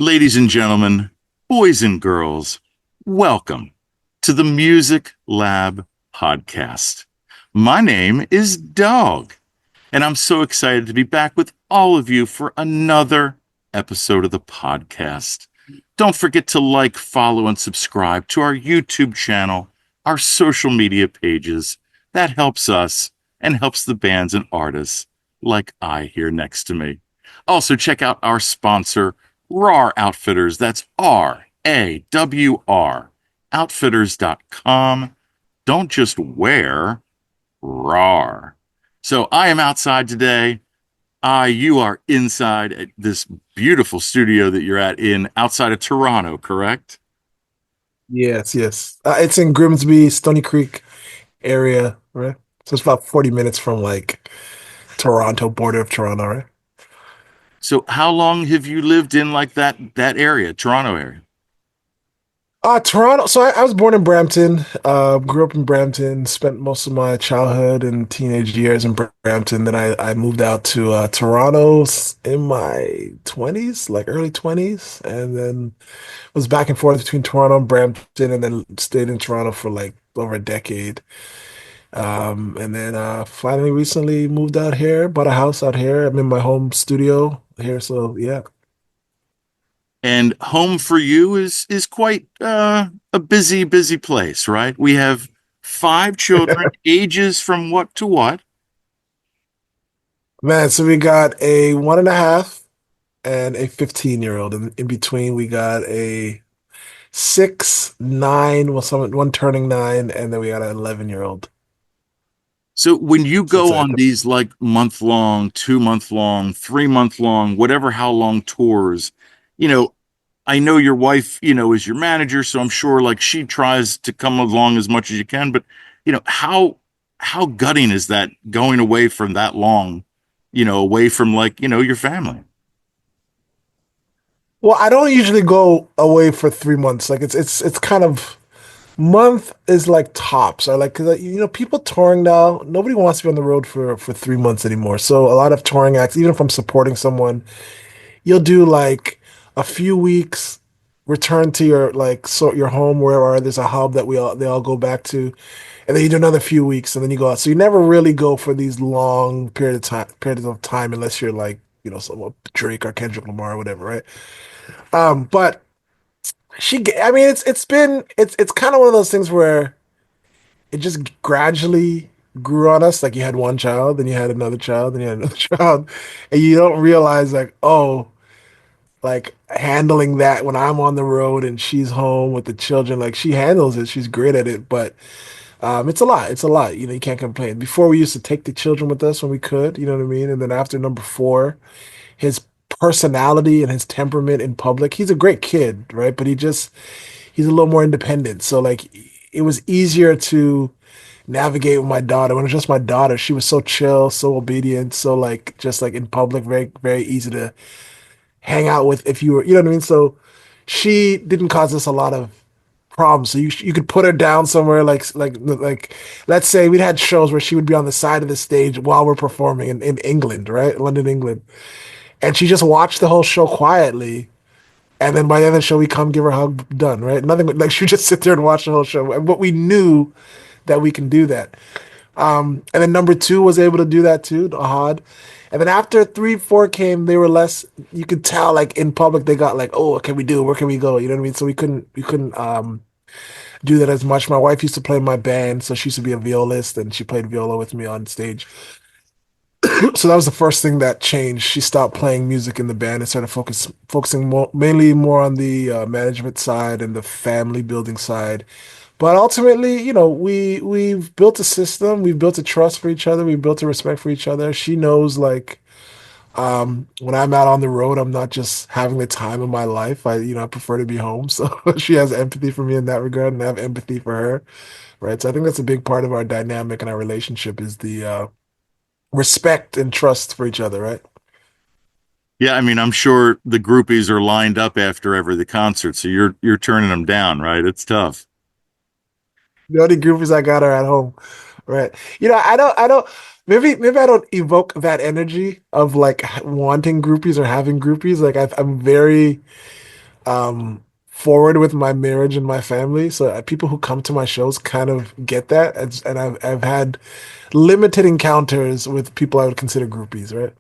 Ladies and gentlemen, boys and girls, welcome to the Music Lab podcast. My name is Dogg, and I'm so excited to be back with all of you for another episode of the podcast. Don't forget to like, follow, and subscribe to our YouTube channel, our social media pages. That helps us and helps the bands and artists like I here next to me. Also, check out our sponsor, RAR Outfitters. That's RAWR, outfitters.com. Don't just wear, RAR. So I am outside today. You are inside at this beautiful studio that you're at outside of Toronto, correct? Yes, yes. It's in Grimsby, Stony Creek area, right? So it's about 40 minutes from like Toronto, border of Toronto, right? So how long have you lived in like that area, Toronto area? Toronto. So I was born in Brampton, grew up in Brampton, spent most of my childhood and teenage years in Brampton. Then I moved out to Toronto in my 20s, like early 20s, and then was back and forth between Toronto and Brampton, and then stayed in Toronto for like over a decade. And then finally recently moved out here, bought a house out here. I'm in my home studio here, so yeah. And home for you is quite a busy place, right? We have five children, ages from what to what? Man, so we got a 1.5 and a 15-year-old. And in between we got a 6, 9, well, one turning 9, and then we got an 11-year-old. So when you So it's go like on these like month long, 2 month long, 3 month long, whatever how long tours, you know, I know your wife, is your manager, so I'm sure like she tries to come along as much as you can, but how gutting is that going away from that long, away from like, your family? well, I don't usually go away for 3 months. Like it's kind of month is like tops. Or like, 'cause, people touring now, nobody wants to be on the road for 3 months anymore. So a lot of touring acts, even if I'm supporting someone, you'll do like a few weeks, return to your like your home wherever there's a hub that they all go back to, and then you do another few weeks, and then you go out. So you never really go for these long periods of time unless you're like someone Drake or Kendrick Lamar or whatever, right? But I mean, it's kind of one of those things where it just gradually grew on us. Like you had one child, then you had another child, then you had another child, and you don't realize like, oh, like handling that when I'm on the road and she's home with the children, like she handles it. She's great at it, but it's a lot. It's a lot. You can't complain. Before we used to take the children with us when we could, you know what I mean? And then after number four, his personality and his temperament in public, he's a great kid, right? But he's a little more independent. So like it was easier to navigate with my daughter. When it was just my daughter, she was so chill, so obedient, so like just like in public, very, very easy to hang out with if you were, you know what I mean? So she didn't cause us a lot of problems. So you could put her down somewhere like let's say we'd had shows where she would be on the side of the stage while we're performing in England, right? London, England. And she just watched the whole show quietly. And then by the end of the show, we come give her a hug, done, right? Nothing like she would just sit there and watch the whole show. But we knew that we can do that. And then number two was able to do that too, Ahad. And then after 3, 4 came, they were less. You could tell, like in public, they got like, "Oh, what can we do? Where can we go?" You know what I mean? So we couldn't do that as much. My wife used to play in my band, so she used to be a violist, and she played viola with me on stage. So that was the first thing that changed. She stopped playing music in the band and started focusing mainly more on the management side and the family building side. But ultimately, we've built a system, we've built a trust for each other, we've built a respect for each other. She knows like when I'm out on the road, I'm not just having the time of my life. I prefer to be home. So she has empathy for me in that regard, and I have empathy for her, right? So I think that's a big part of our dynamic and our relationship is the respect and trust for each other, right? Yeah, I mean, I'm sure the groupies are lined up after every concert, so you're turning them down, right? It's tough. The only groupies I got are at home, right? I don't. Maybe I don't evoke that energy of like wanting groupies or having groupies. Like I'm very forward with my marriage and my family. So people who come to my shows kind of get that, and I've had limited encounters with people I would consider groupies, right?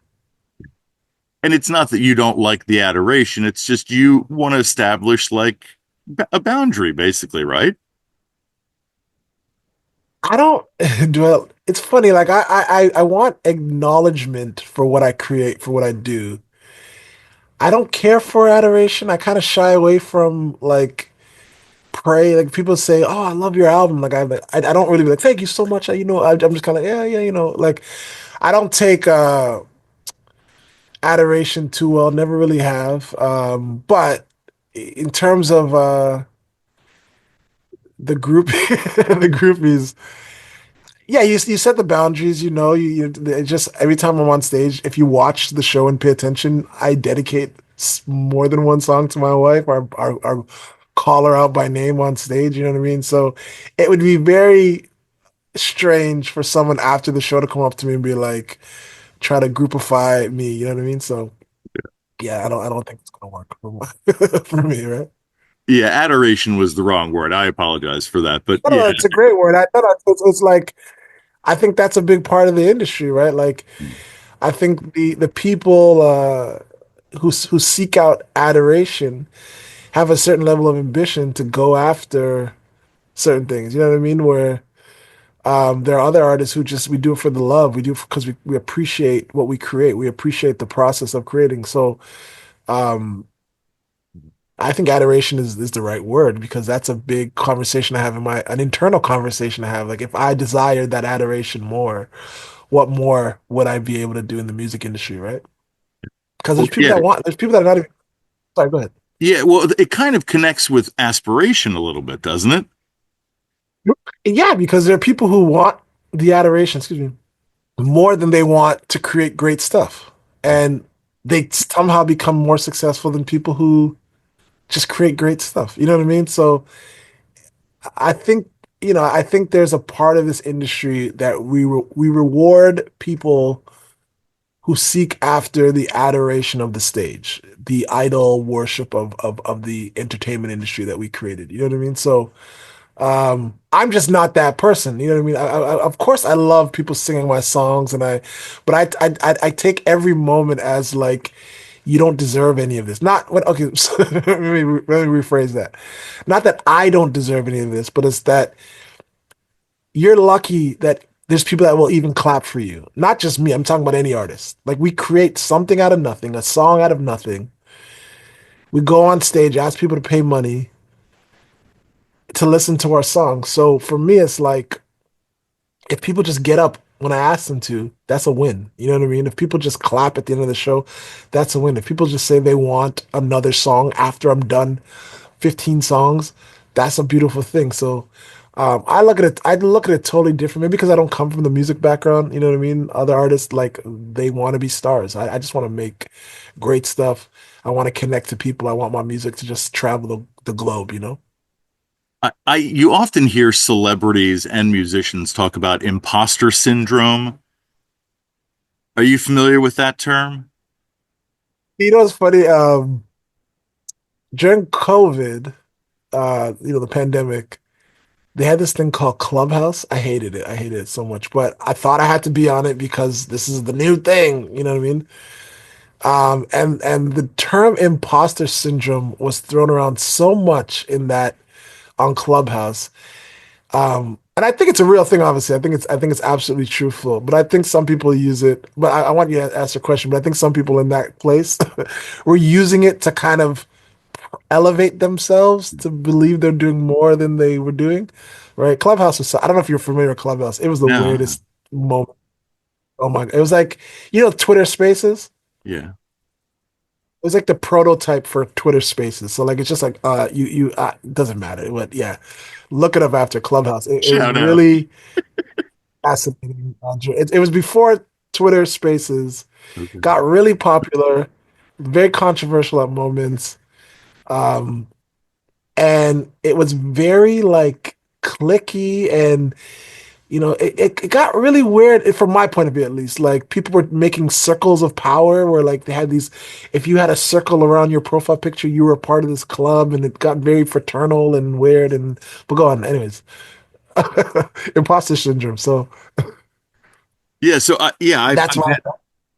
And it's not that you don't like the adoration, it's just you want to establish like a boundary, basically, right? I don't do. It's funny. Like I want acknowledgement for what I create, for what I do. I don't care for adoration. I kind of shy away from like pray. Like people say, "Oh, I love your album." Like I don't really be like, "Thank you so much." I'm just kind of yeah, yeah. Like I don't take adoration too well. Never really have. But in terms of the group, the groupies. Yeah, you set the boundaries, it just every time I'm on stage, if you watch the show and pay attention, I dedicate more than one song to my wife or call her out by name on stage, you know what I mean? So it would be very strange for someone after the show to come up to me and be like, try to groupify me, you know what I mean? So yeah, I don't think it's gonna work for me, right? Yeah, adoration was the wrong word. I apologize for that. But No, yeah. no, it's a great word. I thought it's like I think that's a big part of the industry, right? Like I think the people who seek out adoration have a certain level of ambition to go after certain things. You know what I mean? Where there are other artists who just we do it for the love. We do it because we appreciate what we create. We appreciate the process of creating. So um, I think adoration is the right word because that's a big conversation I have in my an internal conversation I have. Like if I desired that adoration more, what more would I be able to do in the music industry, right? Because Well, yeah. there's people that are not even, sorry, go ahead. Yeah, well, it kind of connects with aspiration a little bit, doesn't it? Yeah, because there are people who want the adoration, excuse me, more than they want to create great stuff. And they somehow become more successful than people who just create great stuff. You know what I mean? So I think, I think there's a part of this industry that we reward people who seek after the adoration of the stage, the idol worship of the entertainment industry that we created. You know what I mean? So I'm just not that person. You know what I mean? Of course, I love people singing my songs, but I take every moment as like, you don't deserve any of this. Not what? Okay, so let me rephrase that. Not that I don't deserve any of this, but it's that you're lucky that there's people that will even clap for you. Not just me. I'm talking about any artist. Like we create something out of nothing, a song out of nothing. We go on stage, ask people to pay money to listen to our song. So for me, it's like if people just get up when I ask them to, that's a win. You know what I mean? If people just clap at the end of the show, that's a win. If people just say they want another song after I'm done 15 songs, that's a beautiful thing. So I look at it totally different. Maybe because I don't come from the music background, you know what I mean? Other artists like they want to be stars. I just want to make great stuff. I want to connect to people. I want my music to just travel the globe, you know? You often hear celebrities and musicians talk about imposter syndrome. Are you familiar with that term? You know what's funny? During COVID, the pandemic, they had this thing called Clubhouse. I hated it. I hated it so much, but I thought I had to be on it because this is the new thing. You know what I mean? And the term imposter syndrome was thrown around so much in that on Clubhouse. And I think it's a real thing, obviously. I think it's absolutely truthful. But I think some people use it. But I want you to ask a question. But I think some people in that place were using it to kind of elevate themselves to believe they're doing more than they were doing. Right? Clubhouse was. I don't know if you're familiar with Clubhouse. It was the No. weirdest moment. Oh my! It was like Twitter Spaces. Yeah. It was like the prototype for Twitter Spaces. So like it's just like it doesn't matter. But yeah, look it up after Clubhouse. It was Shout out. really fascinating. It was before Twitter Spaces Okay. got really popular, very controversial at moments, um, and it was very like clicky and it got really weird from my point of view, at least. Like people were making circles of power where like they had these, if you had a circle around your profile picture, you were a part of this club, and it got very fraternal and weird. And but go on, anyways, imposter syndrome. So Yeah, so that's I've why. had,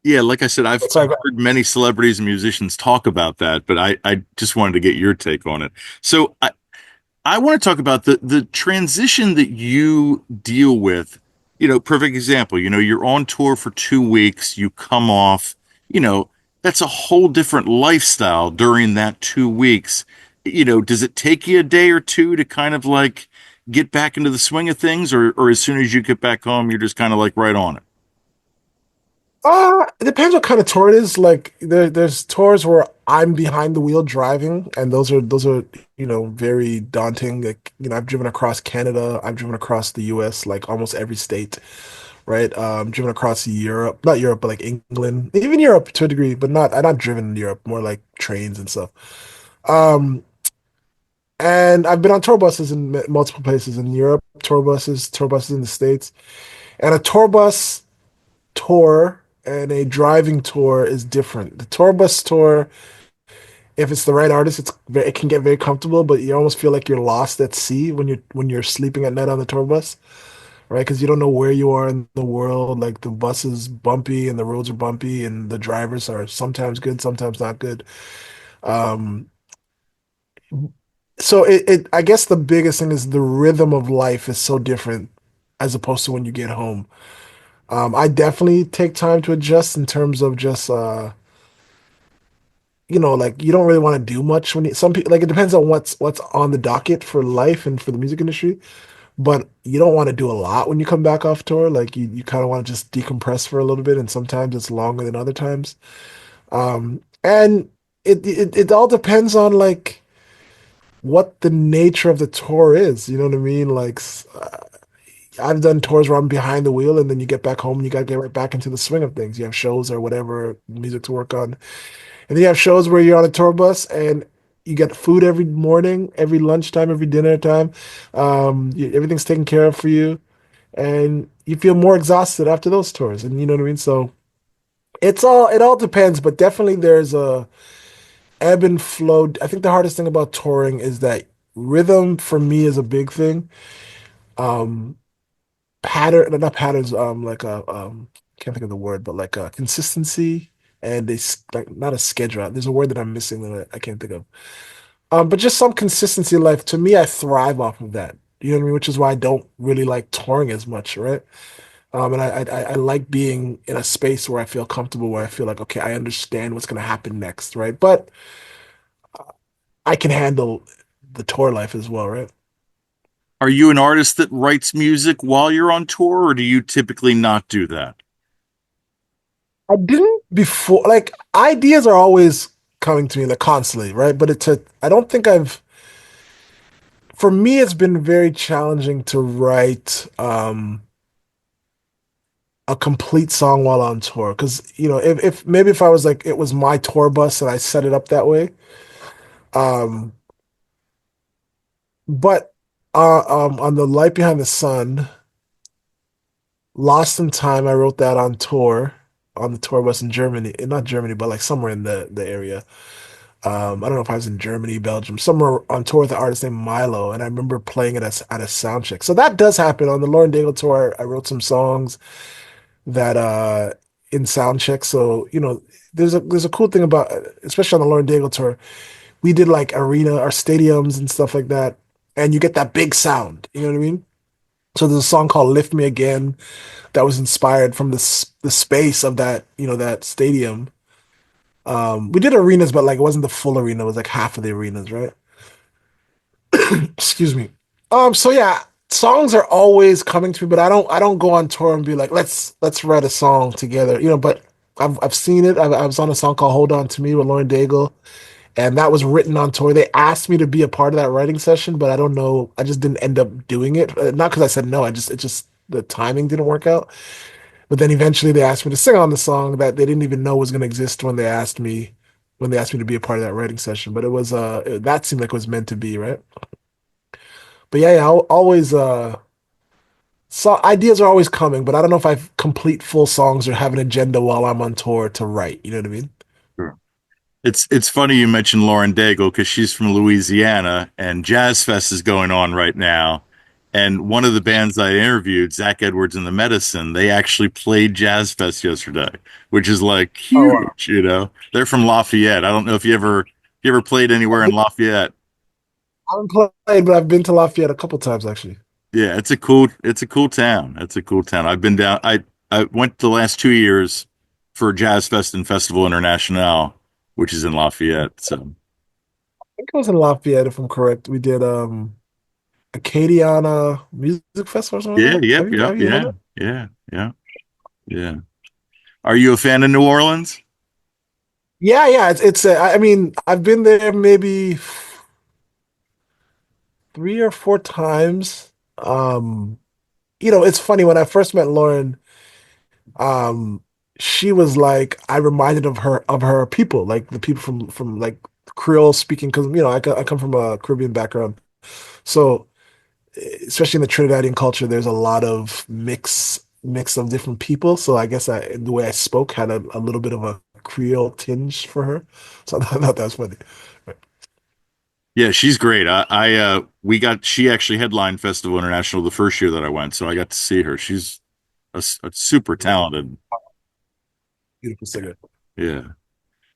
yeah, like I said, Sorry. I've heard many celebrities and musicians talk about that, but I just wanted to get your take on it. So I want to talk about the transition that you deal with. Perfect example. You're on tour for 2 weeks, you come off, you know, that's a whole different lifestyle during that 2 weeks. Does it take you a day or two to kind of like get back into the swing of things, or as soon as you get back home, you're just kind of like right on it? It depends what kind of tour it is. Like there's tours where I'm behind the wheel driving, and those are very daunting. Like I've driven across Canada, I've driven across the U.S. like almost every state, right? Driven across Europe, not Europe, but like England, even Europe to a degree, but not. I'm not driven in Europe, more like trains and stuff. Um, and I've been on tour buses in multiple places in Europe, tour buses in the States, and a tour bus tour and a driving tour is different. The tour bus tour, if it's the right artist, it can get very comfortable, but you almost feel like you're lost at sea when you're sleeping at night on the tour bus, right? Because you don't know where you are in the world. Like the bus is bumpy and the roads are bumpy and the drivers are sometimes good, sometimes not good. Um, so I guess the biggest thing is the rhythm of life is so different as opposed to when you get home. I definitely take time to adjust in terms of just like you don't really want to do much some people like it depends on what's on the docket for life and for the music industry, but you don't want to do a lot when you come back off tour. Like you kind of want to just decompress for a little bit, and sometimes it's longer than other times. And it all depends on like what the nature of the tour is. You know what I mean? Like I've done tours where I'm behind the wheel, and then you get back home and you gotta get right back into the swing of things. You have shows or whatever music to work on. And then you have shows where you're on a tour bus and you get food every morning, every lunchtime, every dinner time. Everything's taken care of for you, and you feel more exhausted after those tours. And you know what I mean? So it all depends, but definitely there's a ebb and flow. I think the hardest thing about touring is that rhythm for me is a big thing. Um, not patterns, like a can't think of the word, but like a consistency and like not a schedule. There's a word that I'm missing that I can't think of. But just some consistency in life. To me, I thrive off of that. You know what I mean? Which is why I don't really like touring as much, right? And I like being in a space where I feel comfortable, where I feel like, okay, I understand what's going to happen next, right? But I can handle the tour life as well, right? Are you an artist that writes music while you're on tour, or do you typically not do that? I didn't before, like ideas are always coming to me like constantly, right? But I don't think for me, it's been very challenging to write a complete song while on tour. Because, if maybe if I was like, it was my tour bus and I set it up that way. Um, but on the Light Behind the Sun, Lost in Time, I wrote that on tour, on the tour bus in Germany, not Germany, but like somewhere in the area. I don't know if I was in Germany, Belgium, somewhere on tour with an artist named Milo, and I remember playing it at a sound check. So that does happen on the Lauren Daigle tour. I wrote some songs that in sound check. So there's a cool thing about, especially on the Lauren Daigle tour, we did like arena or stadiums and stuff like that, and you get that big sound. You know what I mean? So there's a song called "Lift Me Again" that was inspired from the space of that that stadium. We did arenas, but like it wasn't the full arena. It was like half of the arenas, right? Excuse me. So yeah, songs are always coming to me, but I don't go on tour and be like, let's write a song together, but I've seen it. I was on a song called Hold On to Me with Lauren Daigle, and that was written on tour. They asked me to be a part of that writing session, but I don't know. I just didn't end up doing it. Not because I said no. It just the timing didn't work out. But then eventually they asked me to sing on the song that they didn't even know was going to exist when they asked me to be a part of that writing session. But it was that seemed like it was meant to be, right? But yeah, always So ideas are always coming, but I don't know if I complete full songs or have an agenda while I'm on tour to write. You know what I mean? Sure. It's funny you mentioned Lauren Daigle because she's from Louisiana and Jazz Fest is going on right now. And one of the bands I interviewed, Zach Edwards and the Medicine, they actually played Jazz Fest yesterday, which is like Oh wow. huge, you know. They're from Lafayette. I don't know if you ever played anywhere in Lafayette. I haven't played, but I've been to Lafayette a couple times actually. Yeah, it's a cool town. It's a cool town. I've been down I went the last 2 years for Jazz Fest and Festival International, which is in Lafayette. So I think it was in Lafayette, if I'm correct. We did Acadiana Music Festival or something yeah, like that. yep, yep, Have you heard yeah, that? yeah, yeah, yeah. Are you a fan of New Orleans? Yeah, yeah. I mean, I've been there maybe 3 or 4 times. Um, it's funny when I first met Lauren, um, she was like, I reminded of her people, like the people from like Creole speaking, because I come from a Caribbean background. So especially in the Trinidadian culture, there's a lot of mix of different people. So I guess the way I spoke had a little bit of a Creole tinge for her. So I thought that was funny. Yeah, she's great. She actually headlined Festival International the first year that I went, so I got to see her. She's a super talented. Beautiful singer. Yeah.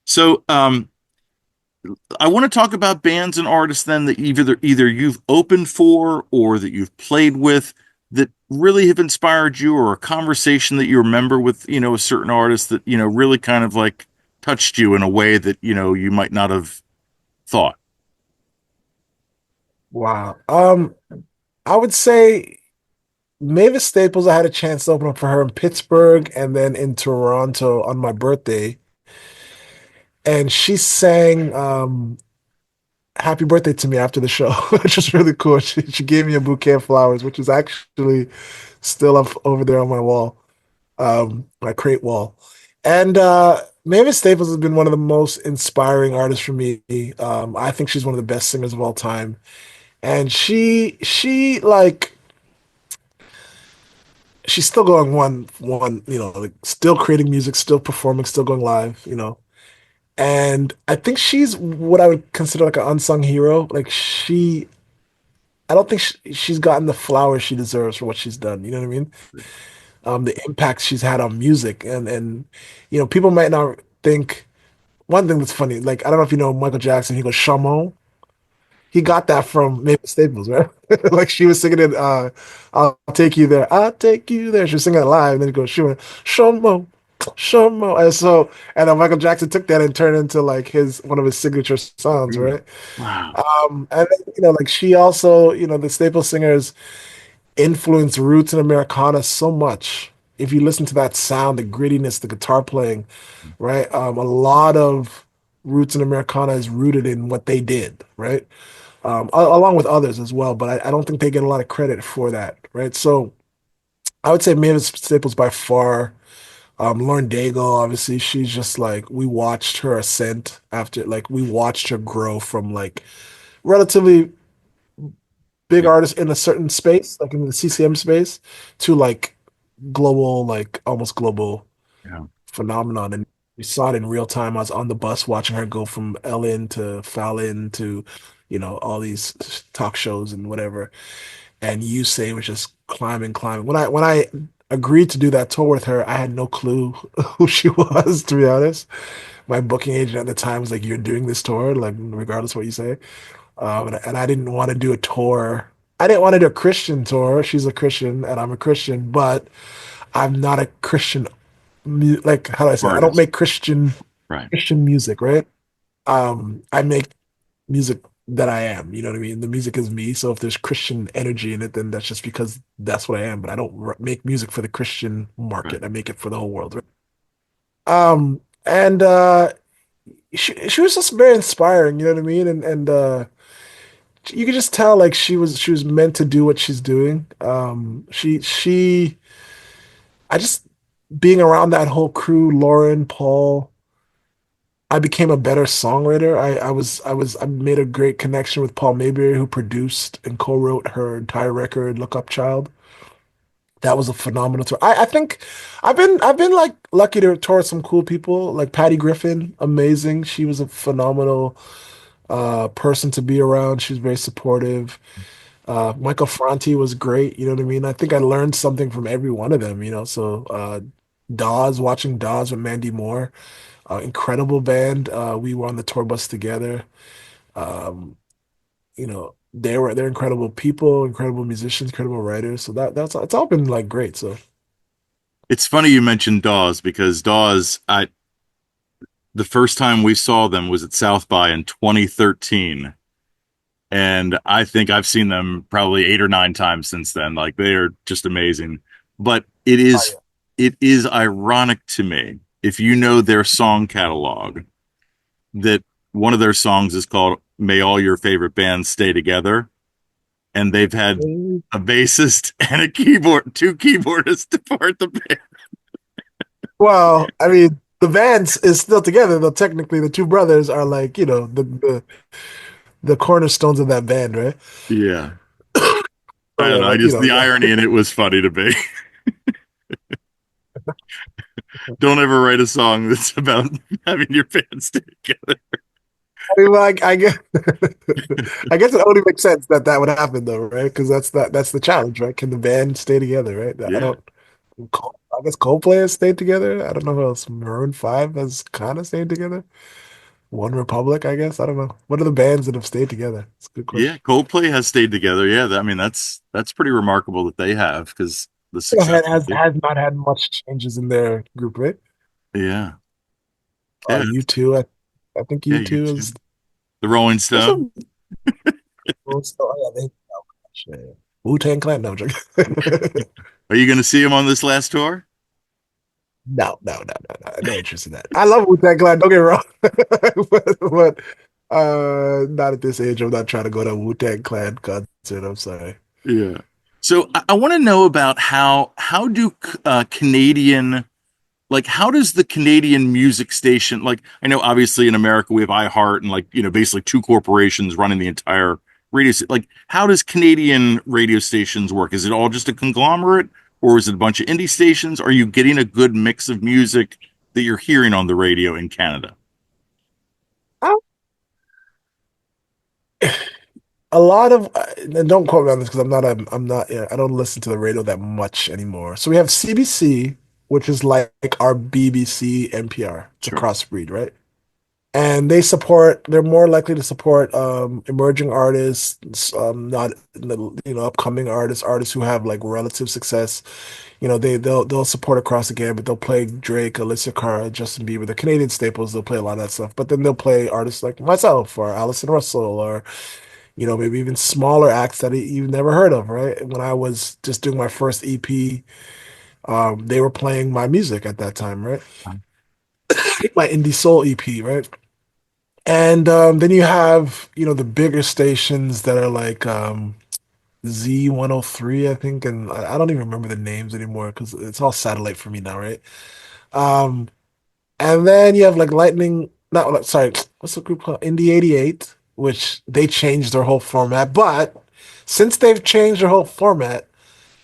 So, I want to talk about bands and artists then that either you've opened for or that you've played with that really have inspired you, or a conversation that you remember with, a certain artist that, really kind of like touched you in a way that, you might not have thought. Wow. I would say Mavis Staples, I had a chance to open up for her in Pittsburgh and then in Toronto on my birthday. And she sang Happy Birthday to me after the show, which was really cool. She gave me a bouquet of flowers, which is actually still up over there on my wall, my crate wall. And Mavis Staples has been one of the most inspiring artists for me. I think she's one of the best singers of all time. And she like she's still going one, like still creating music, still performing, still going live. And I think she's what I would consider like an unsung hero. Like I don't think she's gotten the flowers she deserves for what she's done. You know what I mean? The impact she's had on music, and people might not think. One thing that's funny, like I don't know if you know Michael Jackson. He goes Shamo. He got that from Maple Staples, right? Like she was singing it, I'll take you there. I'll take you there. She was singing it live, and then he goes, she went, Shomo, Shomo. And then Michael Jackson took that and turned it into like one of his signature songs, Really? right? Wow. And then, like she also, the Staples singers influenced roots and Americana so much. If you listen to that sound, the grittiness, the guitar playing, right? A lot of roots and Americana is rooted in what they did, right? Along with others as well, but I don't think they get a lot of credit for that, right? So I would say Mavis Staples by far. Lauren Daigle, obviously, she's just like we watched her ascent after, like we watched her grow from like relatively big Yeah. artist in a certain space, like in the CCM space, to like global, like almost global Yeah. phenomenon. And we saw it in real time. I was on the bus watching her go from Ellen to Fallon to, all these talk shows and whatever. And you say was just climbing, climbing. When I agreed to do that tour with her, I had no clue who she was, to be honest. My booking agent at the time was like, "You're doing this tour, like regardless of what you say." And I didn't want to do a tour. I didn't want to do a Christian tour. She's a Christian and I'm a Christian, but I'm not a Christian. Like how do I say? I don't Artist. make Christian Right. Christian music, right? I make music that I am. You know what I mean? The music is me. So if there's Christian energy in it, then that's just because that's what I am. But I don't make music for the Christian Right. market. I make it for the whole world. Right? And she was just very inspiring. You know what I mean? And you could just tell like she was meant to do what she's doing. I just being around that whole crew, Lauren, Paul. I became a better songwriter. I made a great connection with Paul Mayberry, who produced and co-wrote her entire record, Look Up Child. That was a phenomenal tour. I think I've been like lucky to tour with some cool people like Patty Griffin, amazing. She was a phenomenal person to be around. She was very supportive. Michael Franti was great. You know what I mean? I think I learned something from every one of them. So Dawes, watching Dawes with Mandy Moore, incredible band. We were on the tour bus together. Um, they're incredible people, incredible musicians, incredible writers. So that's it's all been like great. So. It's funny you mentioned Dawes because Dawes, I the first time we saw them was at South by in 2013. And I think I've seen them probably 8 or 9 times since then. Like they are just amazing. But it is ironic to me if you know their song catalog that one of their songs is called "May All Your Favorite Bands Stay Together," and they've had Yeah. a bassist and a keyboard, two keyboardists depart the band. Well, I mean, the band is still together, though technically the two brothers are like, the cornerstones of that band, right? Yeah, So I yeah, don't know. I like, just the yeah. irony in it was funny to me. Don't ever write a song that's about having your band stay together. I mean, like, I guess, I guess it only makes sense that that would happen, though, right? Because that's the challenge, right? Can the band stay together, right? I Yeah, don't. I guess Coldplay has stayed together. I don't know who else. Maroon 5 has kind of stayed together. One Republic, I guess. I don't know. What are the bands that have stayed together? It's a good yeah. question. Coldplay has stayed together. Yeah, I mean that's pretty remarkable that they have because the success that they. Has not had much changes in their group, right? Yeah, yeah, U2, I think yeah. You U2 is too. The Rolling there's Stone. some oh yeah, oh gosh, yeah. Wu-Tang Clan. No, I'm joking. Are you going to see him on this last tour? No interest in that. I love Wu-Tang Clan, don't get me wrong. but not at this age. I'm not trying to go to a Wu-Tang Clan concert. I'm sorry. Yeah. So I want to know about how do Canadian like how does the Canadian music station like I know obviously in America we have iHeart and like basically two corporations running the entire like how does Canadian radio stations work? Is it all just a conglomerate or is it a bunch of indie stations? Are you getting a good mix of music that you're hearing on the radio in Canada? I- A lot of, and don't quote me on this because I'm not, yeah, I don't listen to the radio that much anymore. So we have CBC, which is like our BBC, NPR. It's a Sure. crossbreed, right? And they're more likely to support emerging artists, not upcoming artists, artists who have like relative success. They'll support across the gamut. They'll play Drake, Alicia Cara, Justin Bieber, the Canadian staples. They'll play a lot of that stuff, but then they'll play artists like myself or Alison Russell or maybe even smaller acts that you've never heard of, right? When I was just doing my first EP, they were playing my music at that time, right? My indie soul EP, right? And then you have, the bigger stations that are like Z103, I think, and I don't even remember the names anymore because it's all satellite for me now, right? Um, and then you have like Lightning, not like, sorry, what's the group called? Indie 88, which they changed their whole format. But since they've changed their whole format,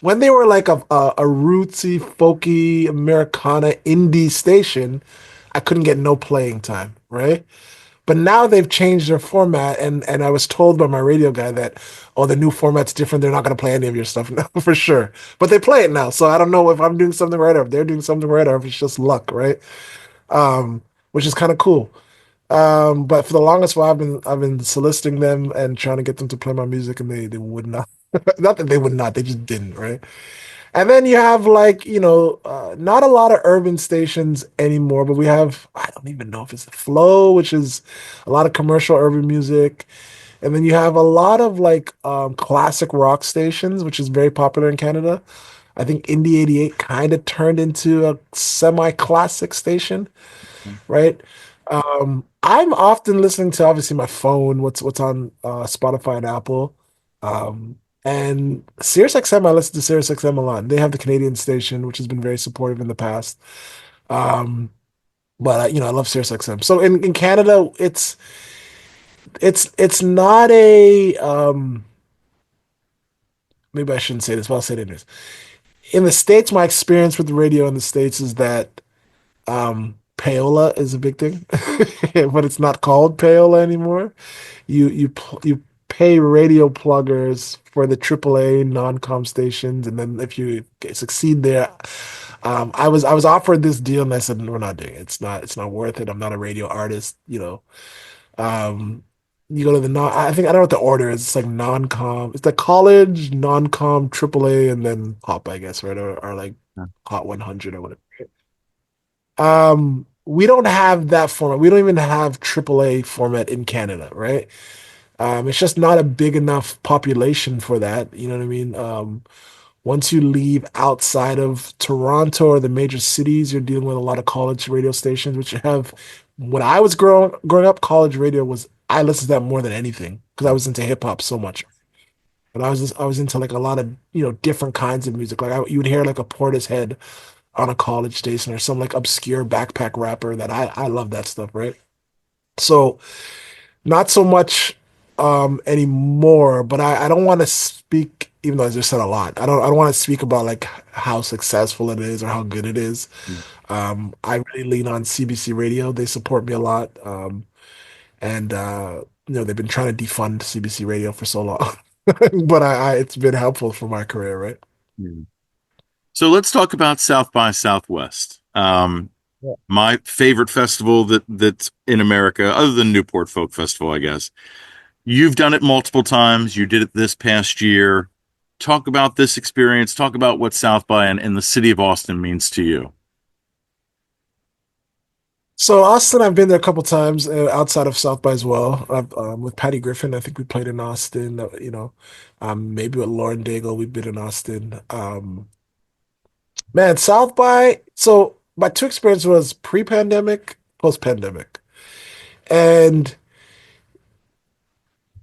when they were like a rootsy, folky, Americana indie station, I couldn't get no playing time, right? But now they've changed their format, and I was told by my radio guy that, oh, the new format's different. They're not going to play any of your stuff now for sure. But they play it now, so I don't know if I'm doing something right or if they're doing something right or if it's just luck, right? Which is kind of cool. But for the longest while, I've been soliciting them and trying to get them to play my music, and they would not. Not that they would not, they just didn't, right? And then you have like, not a lot of urban stations anymore, but we have, I don't even know if it's Flow, which is a lot of commercial urban music. And then you have a lot of like classic rock stations, which is very popular in Canada. I think Indie 88 kind of turned into a semi-classic station, right? I'm often listening to obviously my phone, what's on Spotify and Apple. And SiriusXM, I listen to SiriusXM a lot. They have the Canadian station, which has been very supportive in the past. Um, but I love SiriusXM. So in Canada, it's not a maybe I shouldn't say this, but I'll say it anyways. In the States, my experience with the radio in the States is that payola is a big thing, but it's not called payola anymore. You pay radio pluggers for the AAA non-com stations, and then if you succeed there, I was offered this deal, and I said we're not doing it. It's not worth it. I'm not a radio artist, you know. Um, you go to the non. I think I don't know what the order is. It's like non-com. It's the college non-com AAA, and then pop, I guess, right? Or like Hot 100 or whatever. We don't have that format. We don't even have AAA format in Canada, right? It's just not a big enough population for that. You know what I mean? Once you leave outside of Toronto or the major cities, you're dealing with a lot of college radio stations, which have. When I was growing up, college radio was I listened to that more than anything because I was into hip hop so much. And I was into like a lot of different kinds of music. Like you would hear like a Portishead on a college station or some like obscure backpack rapper that I love that stuff, right? So not so much anymore, but I don't want to speak, even though I just said a lot. I don't want to speak about like how successful it is or how good it is. I really lean on CBC Radio. They support me a lot. And they've been trying to defund CBC Radio for so long. But it's been helpful for my career, right? Yeah. So let's talk about South by Southwest. Yeah. My favorite festival that's in America, other than Newport Folk Festival, I guess. You've done it multiple times. You did it this past year. Talk about this experience. Talk about what South by and the city of Austin means to you. So Austin, I've been there a couple times outside of South by as well. With Patty Griffin, I think we played in Austin. Maybe with Lauren Daigle, we've been in Austin. Man, South by. So my two experience was pre-pandemic, post-pandemic, and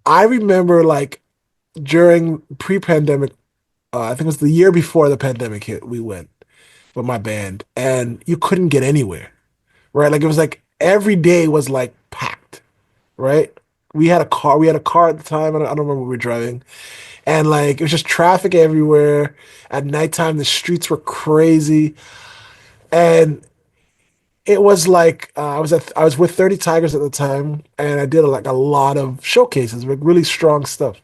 I remember like during pre-pandemic, I think it was the year before the pandemic hit, we went with my band, and you couldn't get anywhere, right? Like it was like every day was like packed, right? We had a car at the time. I don't remember what we were driving. And like it was just traffic everywhere. At nighttime, the streets were crazy. And it was like I was with 30 Tigers at the time, and I did like a lot of showcases, like really strong stuff.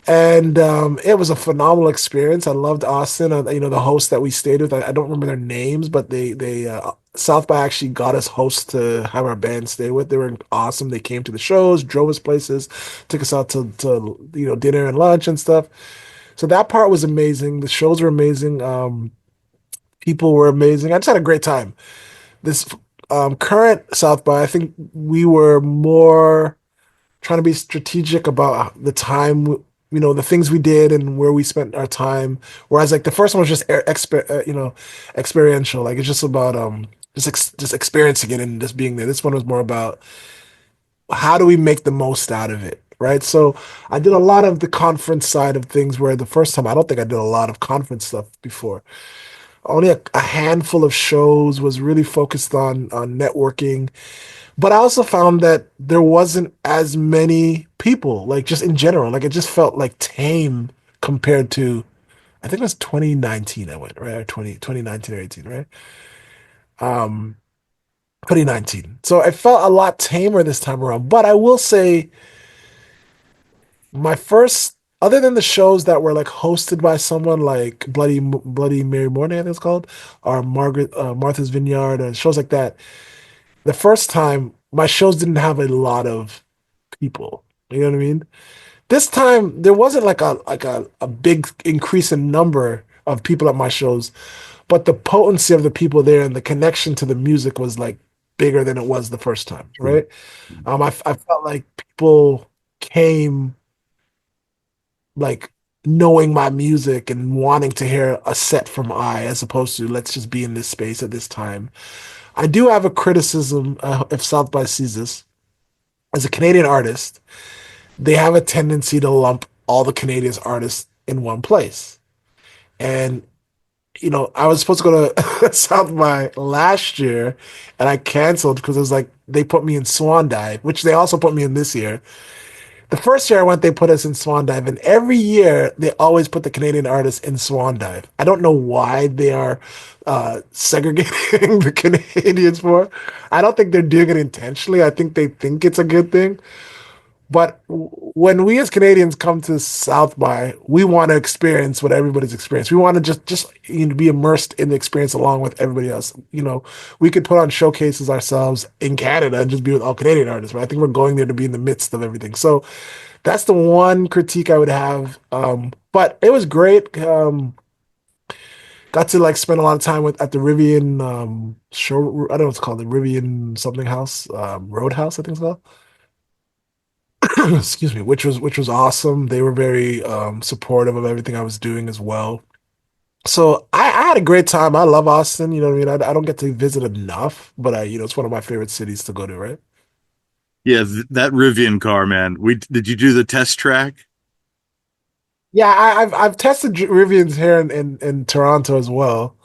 And it was a phenomenal experience. I loved Austin. The hosts that we stayed with, I don't remember their names, but they South by actually got us hosts to have our band stay with. They were awesome. They came to the shows, drove us places, took us out to dinner and lunch and stuff. So that part was amazing. The shows were amazing. People were amazing. I just had a great time. This current South by, I think we were more trying to be strategic about the time, the things we did and where we spent our time. Whereas like the first one was just experiential. Like it's just about just experiencing it and just being there. This one was more about how do we make the most out of it, right? So I did a lot of the conference side of things where the first time I don't think I did a lot of conference stuff before. Only a handful of shows was really focused on networking, but I also found that there wasn't as many people, like just in general. Like it just felt like tame compared to, I think it was 2019 I went, right? Or 2019 or 18, right? Um, 2019. So I felt a lot tamer this time around. But I will say my first, other than the shows that were like hosted by someone like Bloody Mary Morning, I think it's called, or Martha's Vineyard, and shows like that, the first time my shows didn't have a lot of people. You know what I mean? This time there wasn't like a big increase in number of people at my shows, but the potency of the people there and the connection to the music was like bigger than it was the first time, Sure. right? I felt like people came like knowing my music and wanting to hear a set from as opposed to let's just be in this space at this time. I do have a criticism if South by sees this. As a Canadian artist, they have a tendency to lump all the Canadian artists in one place. And, I was supposed to go to South by last year and I canceled because it was like they put me in Swan Dive, which they also put me in this year. The first year I went, they put us in Swan Dive, and every year they always put the Canadian artists in Swan Dive. I don't know why they are segregating the Canadians for. I don't think they're doing it intentionally. I think they think it's a good thing. But when we as Canadians come to South by, we want to experience what everybody's experienced. We want to just be immersed in the experience along with everybody else. We could put on showcases ourselves in Canada and just be with all Canadian artists, right? I think we're going there to be in the midst of everything. So that's the one critique I would have. But it was great. Got to like spend a lot of time with at the Rivian show. I don't know what's called, the Rivian something house, Roadhouse, I think it's called. Excuse me, which was awesome. They were very supportive of everything I was doing as well. So I had a great time. I love Austin. You know what I mean? I don't get to visit enough, but it's one of my favorite cities to go to, right? Yeah, that Rivian car, man. We did you do the test track? Yeah, I've tested Rivians here in Toronto as well.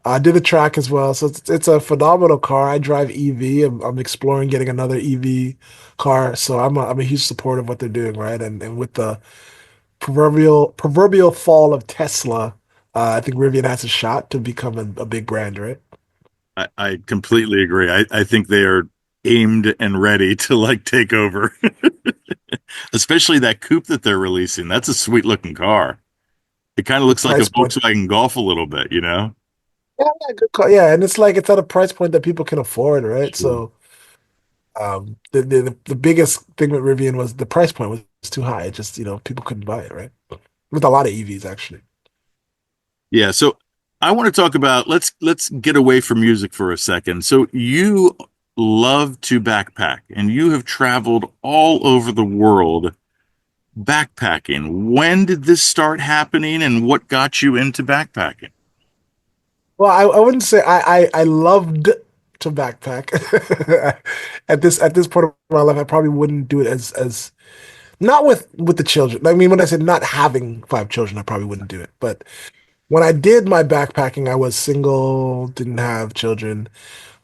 I did a track as well, so it's a phenomenal car. I drive EV. I'm exploring getting another EV car, so I'm a huge supporter of what they're doing, right? And with the proverbial fall of Tesla, I think Rivian has a shot to become a big brand, right? I completely agree. I think they are aimed and ready to like take over, especially that coupe that they're releasing. That's a sweet looking car. It kind of The looks like a price point, Volkswagen Golf a little bit, you know? yeah, yeah, good call. Yeah, and it's like it's at a price point that people can afford, right? Sure. So, the biggest thing with Rivian was the price point was too high. It just people couldn't buy it, right? With a lot of EVs actually. Yeah, so I want to talk about let's get away from music for a second. So you love to backpack and you have traveled all over the world backpacking. When did this start happening and what got you into backpacking? Well, I wouldn't say I loved to backpack. At this point of my life, I probably wouldn't do it as not with the children. I mean, when I said not having five children, I probably wouldn't do it. But when I did my backpacking, I was single, didn't have children.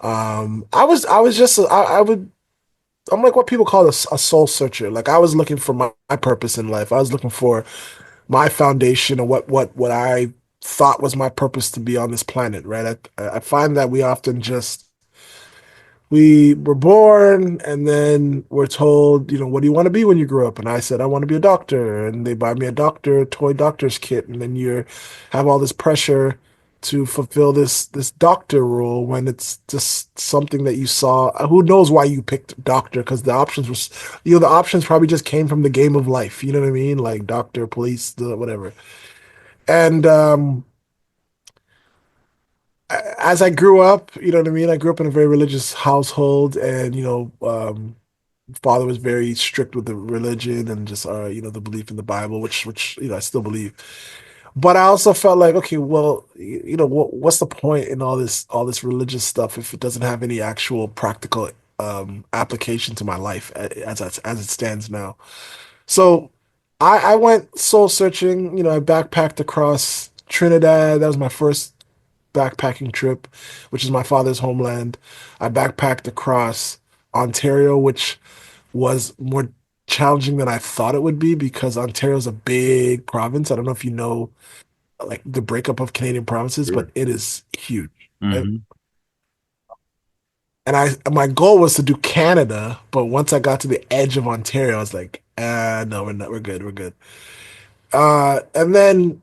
I was just I'm like what people call a soul searcher. Like I was looking for my purpose in life. I was looking for my foundation and what I thought was my purpose to be on this planet, right? I find that we were born and then we're told, what do you want to be when you grow up? And I said, I want to be a doctor. And they buy me a toy doctor's kit. And then you have all this pressure to fulfill this doctor role when it's just something that you saw. Who knows why you picked doctor? Because the options probably just came from the game of life. You know what I mean? Like doctor, police, whatever. And as I grew up, you know what I mean? I grew up in a very religious household, and father was very strict with the religion and just the belief in the Bible, which I still believe. But I also felt like, okay, well, what's the point in all this religious stuff if it doesn't have any actual practical application to my life as it stands now? So I went soul searching. I backpacked across Trinidad. That was my first backpacking trip, which is my father's homeland. I backpacked across Ontario, which was more challenging than I thought it would be because Ontario is a big province. I don't know if you know like the breakup of Canadian provinces, but Sure. it is huge. Right? Hmm. And my goal was to do Canada, but once I got to the edge of Ontario, I was like, no, we're not, we're good, we're good. And then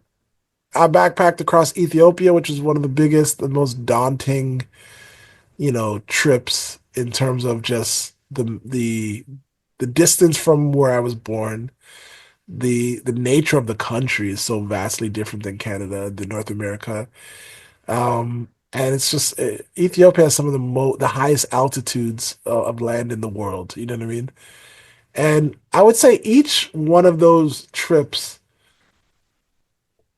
I backpacked across Ethiopia, which is one of the biggest, the most daunting trips in terms of just the distance from where I was born. The nature of the country is so vastly different than Canada, the North America. And it's just Ethiopia has some of the highest altitudes of land in the world. You know what I mean? And I would say each one of those trips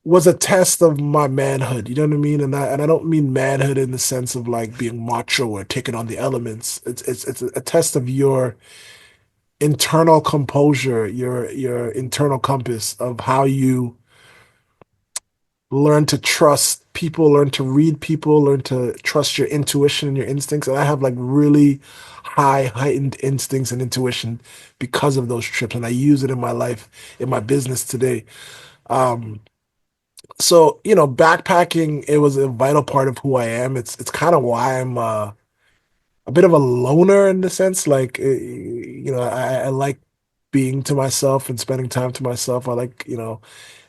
was a test of my manhood. You know what I mean? And I don't mean manhood in the sense of like being macho or taking on the elements. It's a test of your internal composure, your internal compass of how you learn to trust people, learn to read people, learn to trust your intuition and your instincts. And I have like really high heightened instincts and intuition because of those trips. And I use it in my life, in my business today. Um, so, backpacking, it was a vital part of who I am. It's kind of why I'm a bit of a loner in the sense, like, I like being to myself and spending time to myself. I like,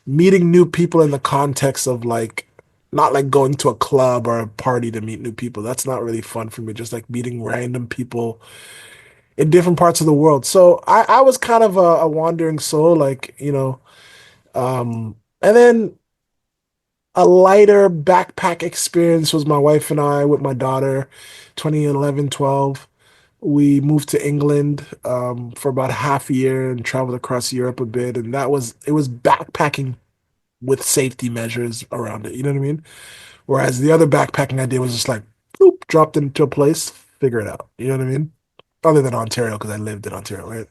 meeting new people in the context of like not like going to a club or a party to meet new people. That's not really fun for me. Just like meeting random people in different parts of the world. So I was kind of a wandering soul, like, and then a lighter backpack experience was my wife and I with my daughter, 2011, 12. We moved to England for about half a year and traveled across Europe a bit. And it was backpacking with safety measures around it. You know what I mean? Whereas the other backpacking I did was just like, boop, dropped into a place, figure it out. You know what I mean? Other than Ontario, because I lived in Ontario, right?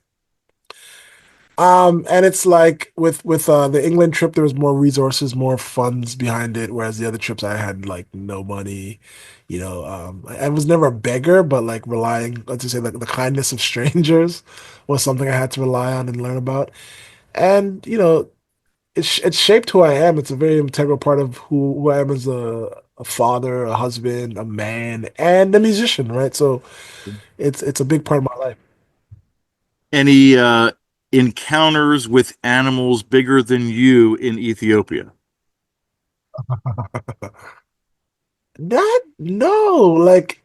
And it's like with the England trip, there was more resources, more funds behind it, whereas the other trips I had like no money. I was never a beggar, but like relying, let's just say, like the kindness of strangers was something I had to rely on and learn about. And it's shaped who I am. It's a very integral part of who I am as a father, a husband, a man, and a musician, right? So it's a big part of my life. Any encounters with animals bigger than you in Ethiopia? That no, like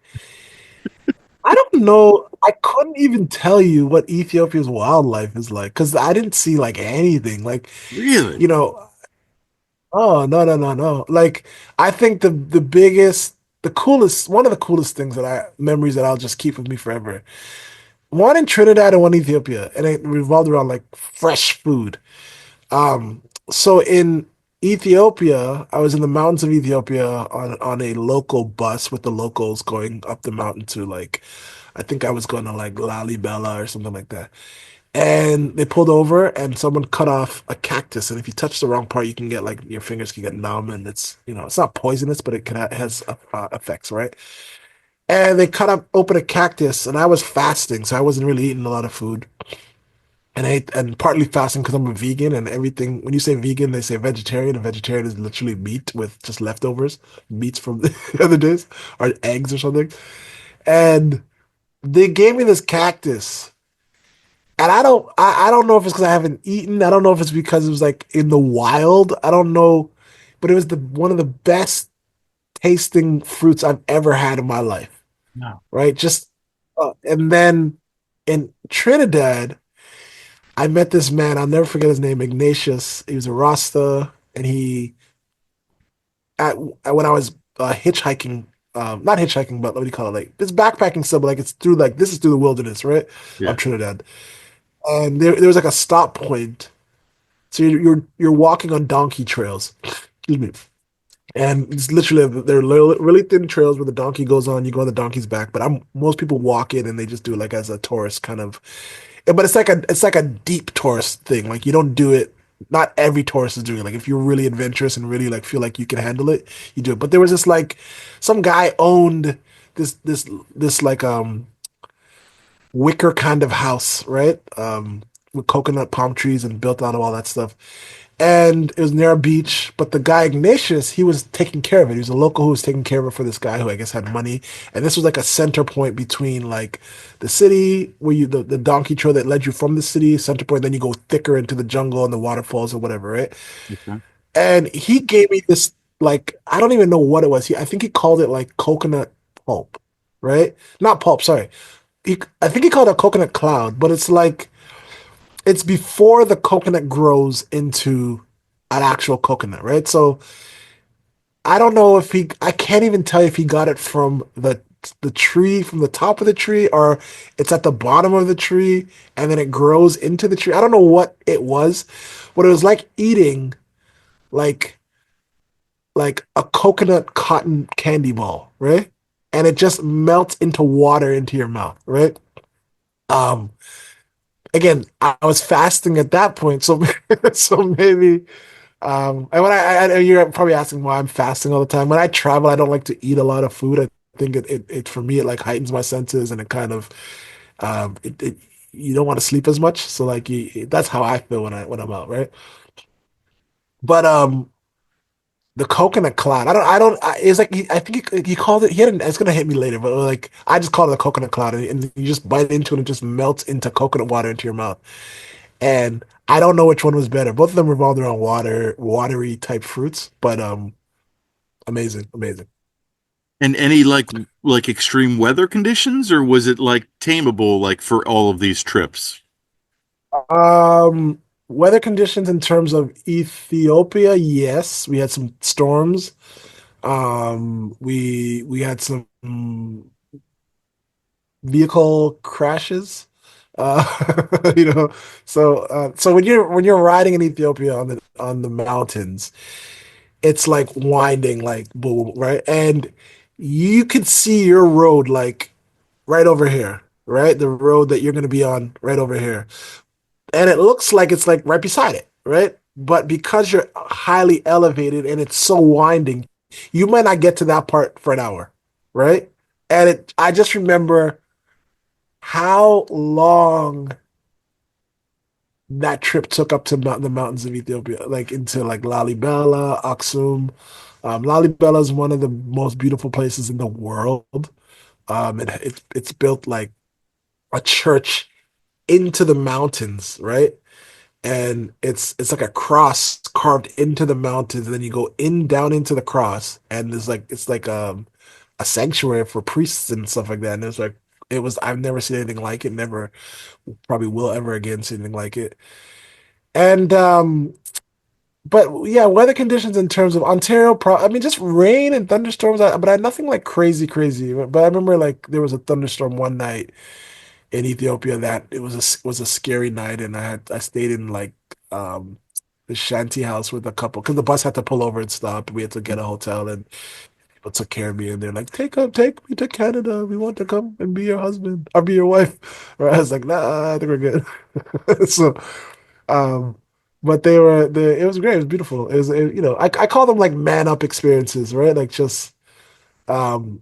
I don't know. I couldn't even tell you what Ethiopia's wildlife is like because I didn't see like anything. Like, Really? you know, oh no, no, no, no. Like I think the coolest, one of the coolest things that I memories that I'll just keep with me forever. One in Trinidad and one in Ethiopia, and it revolved around like fresh food. Um, so in Ethiopia, I was in the mountains of Ethiopia on a local bus with the locals going up the mountain to like, I think I was going to like Lalibela or something like that. And they pulled over and someone cut off a cactus. And if you touch the wrong part, you can get like your fingers can get numb and it's not poisonous, but it has effects, right? And they cut up open a cactus and I was fasting, so I wasn't really eating a lot of food. And I ate, and partly fasting because I'm a vegan and everything. When you say vegan, they say vegetarian, and vegetarian is literally meat with just leftovers, meats from the other days, or eggs or something. And they gave me this cactus, and I don't know if it's because I haven't eaten. I don't know if it's because it was like in the wild. I don't know, but it was the one of the best tasting fruits I've ever had in my life. No. Right? And then in Trinidad. I met this man, I'll never forget his name, Ignatius. He was a Rasta, and when I was hitchhiking, not hitchhiking, but what do you call it? Like this backpacking stuff, but like it's through like this is through the wilderness, right? Yeah. Of Trinidad. And there was like a stop point. So you're walking on donkey trails. Excuse me. And it's literally they're really thin trails where the donkey goes on. You go on the donkey's back, but most people walk it and they just do it like as a tourist kind of. But it's like a deep tourist thing. Like you don't do it. Not every tourist is doing it. Like if you're really adventurous and really like feel like you can handle it, you do it. But there was this like some guy owned this like wicker kind of house, right? With coconut palm trees and built out of all that stuff. And it was near a beach, but the guy Ignatius, he was taking care of it. He was a local who was taking care of it for this guy who I guess had money. And this was like a center point between like the city where the donkey trail that led you from the city, center point, then you go thicker into the jungle and the waterfalls or whatever, right? Okay. And he gave me this like I don't even know what it was. I think he called it like coconut pulp, right? Not pulp, sorry. I think he called it coconut cloud, but it's like it's before the coconut grows into an actual coconut, right? So I don't know if I can't even tell you if he got it from the tree, from the top of the tree, or it's at the bottom of the tree and then it grows into the tree. I don't know what it was, but it was like eating like like a coconut cotton candy ball, right? And it just melts into water into your mouth, right? Um, Again, I was fasting at that point, so so maybe And when you're probably asking why I'm fasting all the time. When I travel, I don't like to eat a lot of food. I think it for me, it like heightens my senses and it kind of, it you don't want to sleep as much. So like that's how I feel when I'm out, right? But the coconut cloud, it's like I think he called it. He had it's gonna hit me later, but like I just call it a coconut cloud, and you just bite into it and it just melts into coconut water into your mouth. And I don't know which one was better. Both of them revolved around watery type fruits, but amazing, amazing. And any like extreme weather conditions, or was it like tameable like for all of these trips? Um, Weather conditions in terms of Ethiopia, yes, we had some storms. We had some vehicle crashes. You know, so when you're riding in Ethiopia on the mountains, it's like winding like boom, right? And you could see your road like right over here, right? The road that you're going to be on right over here. And it looks like it's like right beside it, right? But because you're highly elevated and it's so winding, you might not get to that part for an hour, right? I just remember how long that trip took up to the mountains of Ethiopia, like into like Lalibela, Aksum. Lalibela is one of the most beautiful places in the world. It's built like a church into the mountains, right? And it's like a cross carved into the mountains, and then you go in down into the cross, and there's like it's like a sanctuary for priests and stuff like that. And it's like it was I've never seen anything like it, never probably will ever again see anything like it. And but yeah, weather conditions in terms of Ontario, I mean, just rain and thunderstorms. But I had nothing like crazy, crazy. But I remember like there was a thunderstorm one night in Ethiopia that it was a scary night, and I stayed in like the shanty house with a couple because the bus had to pull over and stop. We had to get a hotel, and people took care of me, and they're like, take me to Canada. We want to come and be your husband or be your wife." Right? I was like, "Nah, I think we're good." So. Um, but it was great. It was beautiful. You know, I call them like man up experiences, right? Like just, um,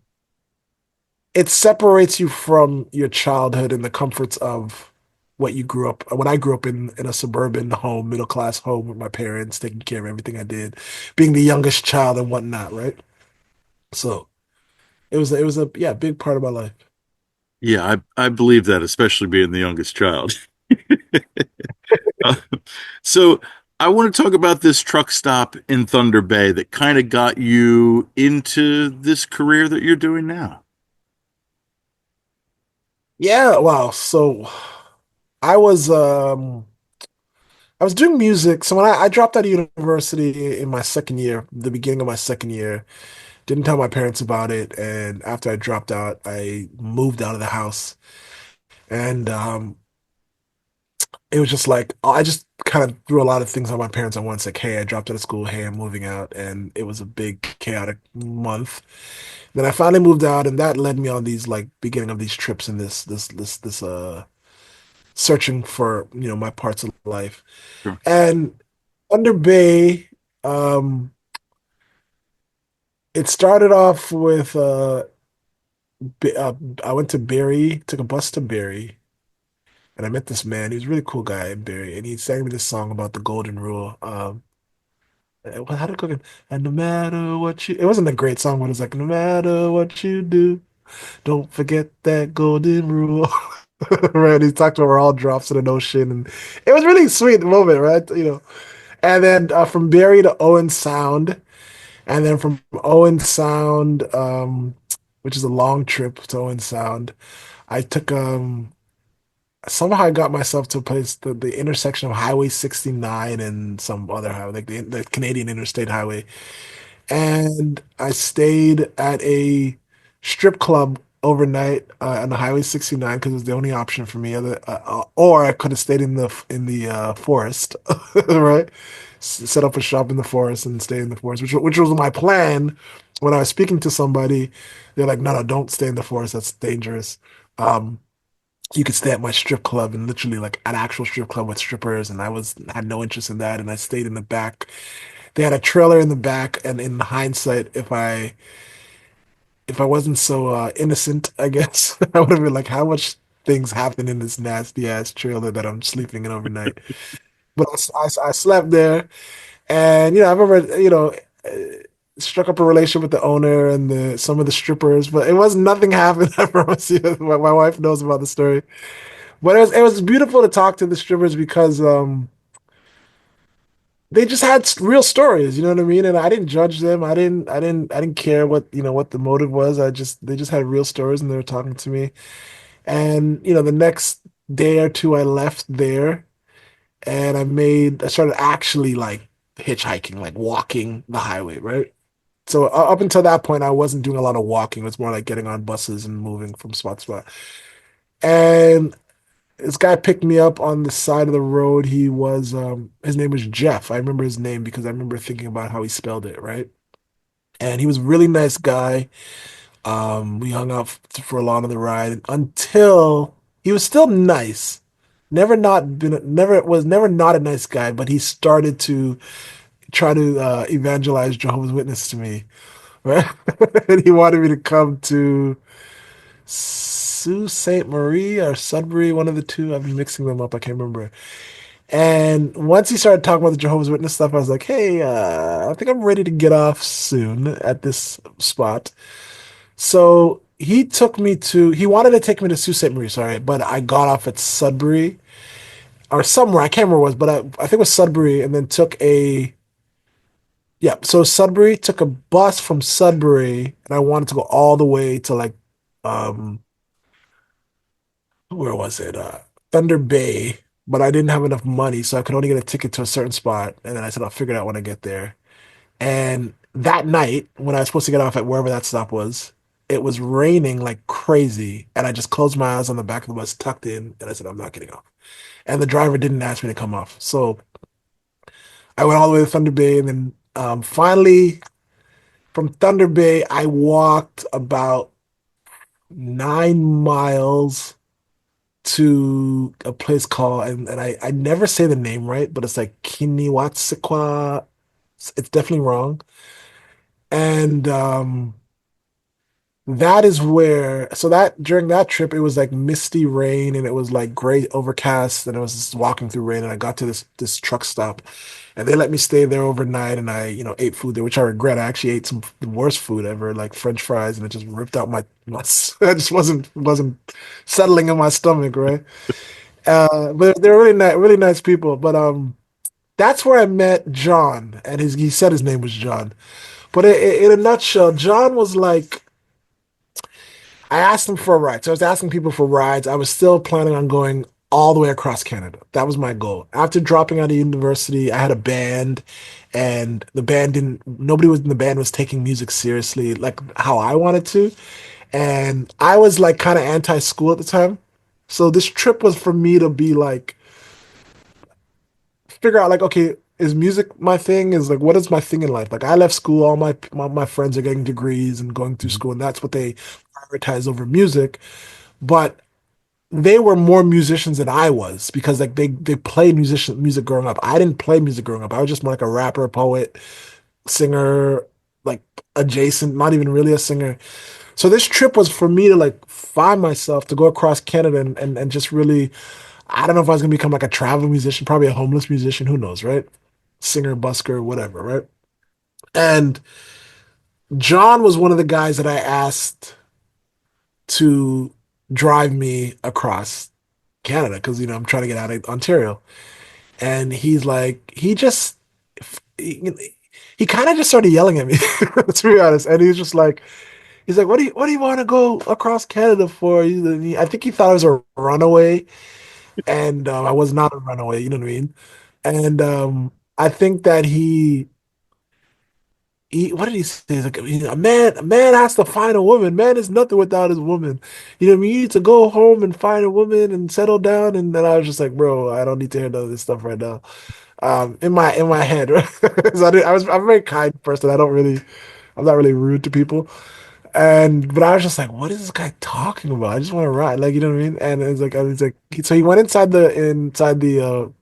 it separates you from your childhood and the comforts of what you grew up. When I grew up in a suburban home, middle class home with my parents taking care of everything I did, being the youngest child and whatnot, right? So it was a yeah, big part of my life. Yeah, I believe that, especially being the youngest child. Uh, so I want to talk about this truck stop in Thunder Bay that kind of got you into this career that you're doing now. Yeah, wow. So I was um I was doing music. So when I dropped out of university in my second year, the beginning of my second year, didn't tell my parents about it. And after I dropped out, I moved out of the house. And it was just like, I just kind of threw a lot of things on my parents at once. Like, hey, I dropped out of school. Hey, I'm moving out. And it was a big chaotic month. Then I finally moved out, and that led me on these like beginning of these trips and this searching for, you know, my parts of life. Sure. And Thunder Bay, um, it started off with I went to Barrie, took a bus to Barrie, and I met this man. He was a really cool guy in Barrie, and he sang me this song about the golden rule. How did it go again? And no matter what you, it wasn't a great song, but it's like, no matter what you do, don't forget that golden rule. Right? He talked about we're all drops in an ocean, and it was really sweet moment, right? You know. And then from Barrie to Owen Sound. And then from Owen Sound, which is a long trip to Owen Sound, I took somehow I got myself to a place the intersection of Highway 69 and some other highway, like the Canadian Interstate Highway. And I stayed at a strip club overnight on the Highway 69 because it was the only option for me. Or I could have stayed in the forest, right? Set up a shop in the forest and stay in the forest, which was my plan. When I was speaking to somebody, they're like, "No, no, don't stay in the forest. That's dangerous." Um, you could stay at my strip club and literally like an actual strip club with strippers, and had no interest in that, and I stayed in the back. They had a trailer in the back, and in hindsight, if I wasn't so innocent, I guess I would have been like, how much things happen in this nasty ass trailer that I'm sleeping in overnight. But I slept there, and I remember struck up a relationship with the owner and the some of the strippers, but it was nothing happened. I promise you. My wife knows about the story, but it was beautiful to talk to the strippers because they just had real stories, you know what I mean? And I didn't judge them. I didn't care what the motive was. They just had real stories and they were talking to me. And the next day or two I left there and I started actually like hitchhiking, like walking the highway, right? So up until that point I wasn't doing a lot of walking. It was more like getting on buses and moving from spot to spot. And this guy picked me up on the side of the road. His name was Jeff. I remember his name because I remember thinking about how he spelled it, right? And he was a really nice guy. We hung out for a lot of the ride until he was still nice. Never not a nice guy, but he started to try to evangelize Jehovah's Witness to me, right? And he wanted me to come to Sault Ste. Marie or Sudbury, one of the two. I've been mixing them up. I can't remember. And once he started talking about the Jehovah's Witness stuff, I was like, hey, I think I'm ready to get off soon at this spot. So he wanted to take me to Sault Ste. Marie, sorry, but I got off at Sudbury or somewhere. I can't remember where it was, but I think it was Sudbury and then yeah, so Sudbury took a bus from Sudbury and I wanted to go all the way to like, um, where was it? Thunder Bay, but I didn't have enough money, so I could only get a ticket to a certain spot. And then I said, I'll figure it out when I get there. And that night, when I was supposed to get off at wherever that stop was, it was raining like crazy. And I just closed my eyes on the back of the bus, tucked in, and I said, I'm not getting off. And the driver didn't ask me to come off. So I went all the way to Thunder Bay. And then finally, from Thunder Bay, I walked about 9 miles to a place called and I never say the name right, but it's like Kiniwatsikwa. It's definitely wrong. And that is where so that during that trip it was like misty rain and it was like gray overcast and I was just walking through rain and I got to this truck stop and they let me stay there overnight and I ate food there, which I regret. I actually ate some the worst food ever, like French fries, and it just ripped out my I just wasn't settling in my stomach, right? But they're really nice people. But that's where I met John, and he said his name was John. But in a nutshell, John was like, I asked him for a ride. So I was asking people for rides. I was still planning on going all the way across Canada. That was my goal. After dropping out of university, I had a band, and the band didn't. Nobody was in the band was taking music seriously, like how I wanted to. And I was like kind of anti-school at the time. So this trip was for me to be like figure out like, okay, is music my thing? Is like, what is my thing in life? Like, I left school, all my friends are getting degrees and going through school, and that's what they prioritize over music. But they were more musicians than I was because like they played music growing up. I didn't play music growing up. I was just more like a rapper, poet, singer, like adjacent, not even really a singer. So this trip was for me to like find myself to go across Canada and just really I don't know if I was gonna become like a travel musician, probably a homeless musician, who knows, right? Singer, busker, whatever, right? And John was one of the guys that I asked to drive me across Canada because I'm trying to get out of Ontario. And he's like, he, he kind of just started yelling at me, to be honest. And he's like, what do you want to go across Canada for? I think he thought I was a runaway, and I was not a runaway. You know what I mean? And I think that what did he say? He's like, a man has to find a woman. Man is nothing without his woman. You know what I mean? You need to go home and find a woman and settle down. And then I was just like, bro, I don't need to hear none of this stuff right now. In my head, right? So I'm a very kind person. I'm not really rude to people. And but I was just like, what is this guy talking about? I just want to ride, like you know what I mean? And it's like, so he went inside the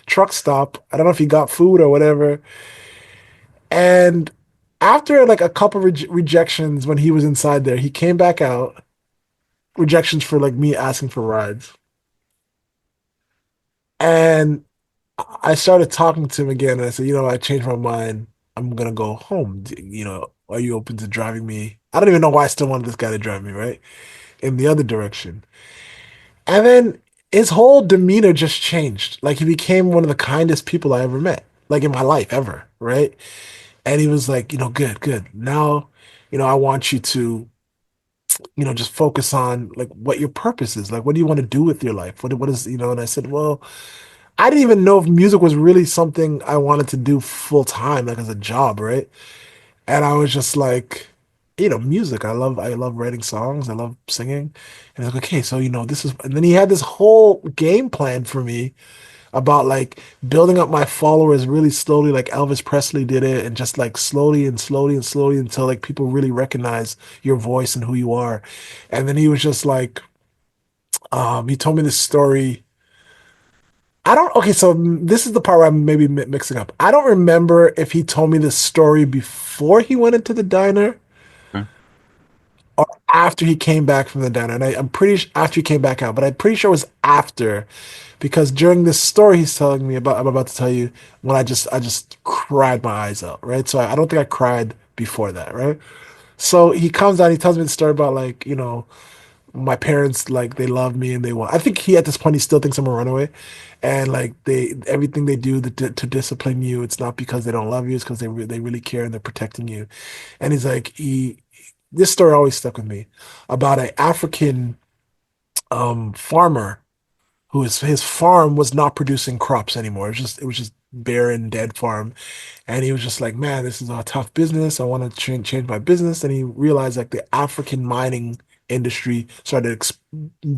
truck stop. I don't know if he got food or whatever. And after like a couple rejections when he was inside there, he came back out. Rejections for like me asking for rides. And I started talking to him again, and I said, I changed my mind. I'm gonna go home. Are you open to driving me? I don't even know why I still wanted this guy to drive me, right? In the other direction. And then his whole demeanor just changed. Like he became one of the kindest people I ever met, like in my life ever, right? And he was like, good, good. Now, I want you to, just focus on like what your purpose is. Like, what do you want to do with your life? What is, and I said, well, I didn't even know if music was really something I wanted to do full time, like as a job, right? And I was just like, music. I love writing songs. I love singing. And I was like, okay, so this is. And then he had this whole game plan for me about like building up my followers really slowly, like Elvis Presley did it, and just like slowly and slowly and slowly until like people really recognize your voice and who you are. And then he was just like, he told me this story. I don't, okay, so this is the part where I'm maybe mixing up. I don't remember if he told me this story before he went into the diner Okay. or after he came back from the diner. And I'm pretty after he came back out, but I'm pretty sure it was after because during this story he's telling me about, I'm about to tell you, when I just cried my eyes out, right? So I don't think I cried before that, right? So he comes down, he tells me the story about like, my parents like they love me and they want. I think he at this point he still thinks I'm a runaway, and like they everything they do to discipline you, it's not because they don't love you, it's because they really care and they're protecting you. And he's like he this story always stuck with me about an African farmer who his farm was not producing crops anymore. It was just barren, dead farm. And he was just like, man, this is a tough business. I want to change my business. And he realized like the African mining industry started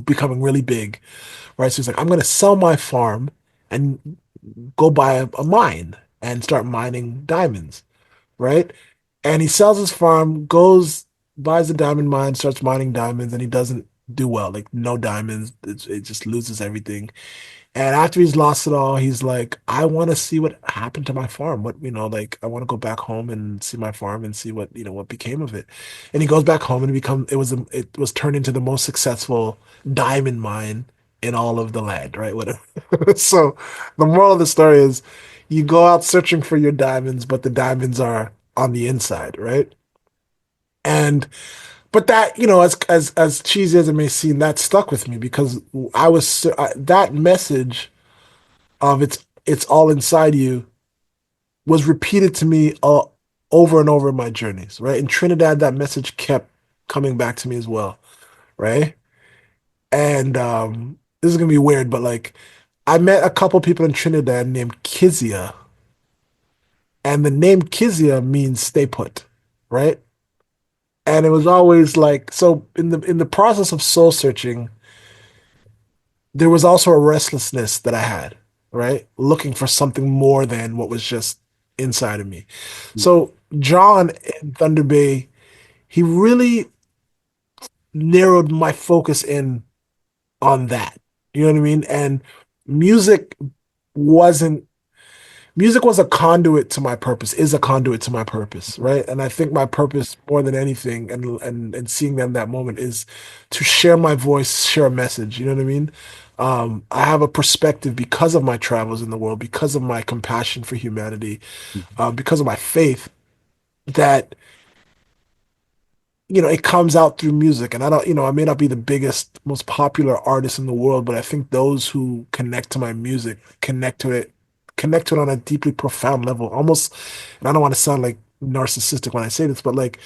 becoming really big, right? So he's like, I'm going to sell my farm and go buy a mine and start mining diamonds, right? And he sells his farm, buys a diamond mine, starts mining diamonds, and he doesn't do well. Like no diamonds, it just loses everything. And after he's lost it all, he's like, I want to see what happened to my farm. Like I want to go back home and see my farm and see what became of it. And he goes back home and it was turned into the most successful diamond mine in all of the land, right? Whatever. So the moral of the story is you go out searching for your diamonds, but the diamonds are on the inside, right? And but that, as cheesy as it may seem, that stuck with me because that message of it's all inside you was repeated to me over and over in my journeys, right? In Trinidad, that message kept coming back to me as well, right? And this is gonna be weird, but like I met a couple people in Trinidad named Kizia, and the name Kizia means stay put, right? And it was always like so in the process of soul searching, there was also a restlessness that I had, right? Looking for something more than what was just inside of me. So John in Thunder Bay, he really narrowed my focus in on that. You know what I mean? And music wasn't music was a conduit to my purpose, is a conduit to my purpose, right? And I think my purpose more than anything and seeing them that moment is to share my voice, share a message, you know what I mean? I have a perspective because of my travels in the world, because of my compassion for humanity, because of my faith that it comes out through music. And I don't, I may not be the biggest, most popular artist in the world, but I think those who connect to my music connect to it on a deeply profound level. Almost, and I don't want to sound like narcissistic when I say this, but like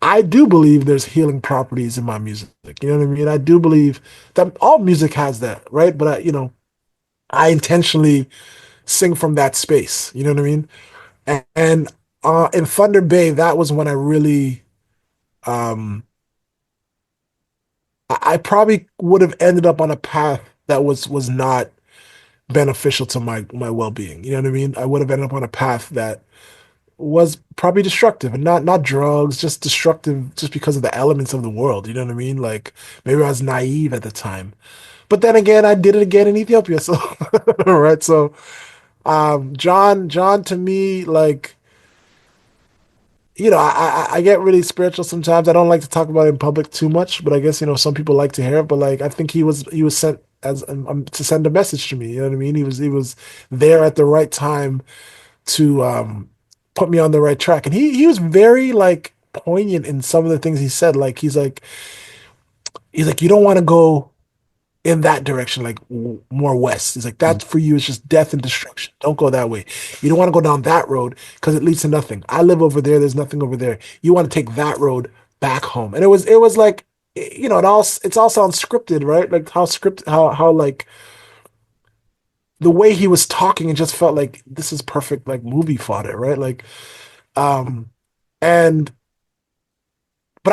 I do believe there's healing properties in my music. You know what I mean? I do believe that all music has that, right? But I intentionally sing from that space. You know what I mean? And in Thunder Bay, that was when I really um I probably would have ended up on a path that was not beneficial to my well-being. You know what I mean? I would have ended up on a path that was probably destructive and not drugs, just destructive just because of the elements of the world. You know what I mean? Like maybe I was naive at the time. But then again, I did it again in Ethiopia. So right. So John to me, like, I get really spiritual sometimes. I don't like to talk about it in public too much, but I guess, some people like to hear it. But like I think he was sent as to send a message to me. You know what I mean? He was there at the right time to put me on the right track. And he was very like poignant in some of the things he said. Like he's like you don't want to go in that direction, like more west. He's like that for you is just death and destruction. Don't go that way. You don't want to go down that road because it leads to nothing. I live over there. There's nothing over there. You want to take that road back home. And it was like it's all sounds scripted, right? Like how script how like the way he was talking, it just felt like this is perfect like movie fodder, right? Like um and but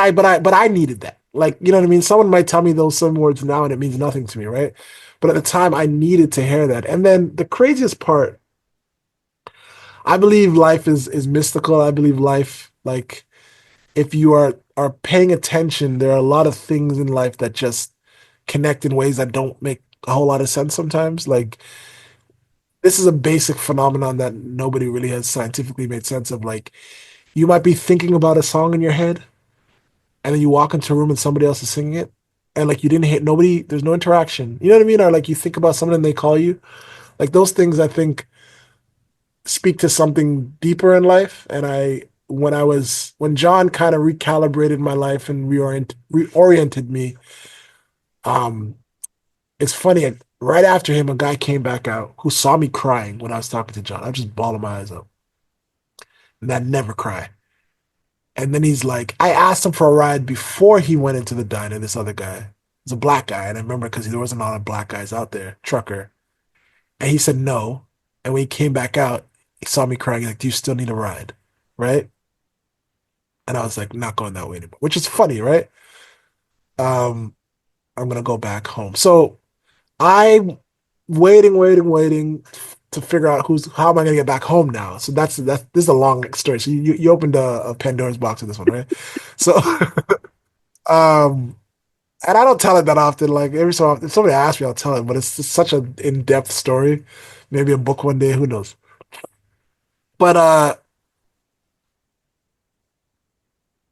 I needed that. Like, you know what I mean? Someone might tell me those same words now and it means nothing to me, right? But at the time I needed to hear that. And then the craziest part, I believe life is mystical. I believe life, like if you are paying attention, there are a lot of things in life that just connect in ways that don't make a whole lot of sense sometimes. Like this is a basic phenomenon that nobody really has scientifically made sense of. Like you might be thinking about a song in your head and then you walk into a room and somebody else is singing it, and like you didn't hit nobody, there's no interaction. You know what I mean? Or like you think about someone and they call you. Like those things I think speak to something deeper in life. And when John kind of recalibrated my life and reoriented me, um, it's funny. Right after him, a guy came back out who saw me crying when I was talking to John. I was just bawling my eyes out. And I never cry. And then he's like, I asked him for a ride before he went into the diner, this other guy. He's a black guy. And I remember because there wasn't a lot of black guys out there, trucker. And he said no. And when he came back out, he saw me crying. He's like, do you still need a ride? Right? And I was like, not going that way anymore, which is funny, right? Um, I'm gonna go back home. So I'm waiting to figure out how am I gonna get back home now. So this is a long story. So you opened a Pandora's box with this one, right? So um and I don't tell it that often. Like every so often, if somebody asks me, I'll tell it. But it's just such an in-depth story. Maybe a book one day, who knows? But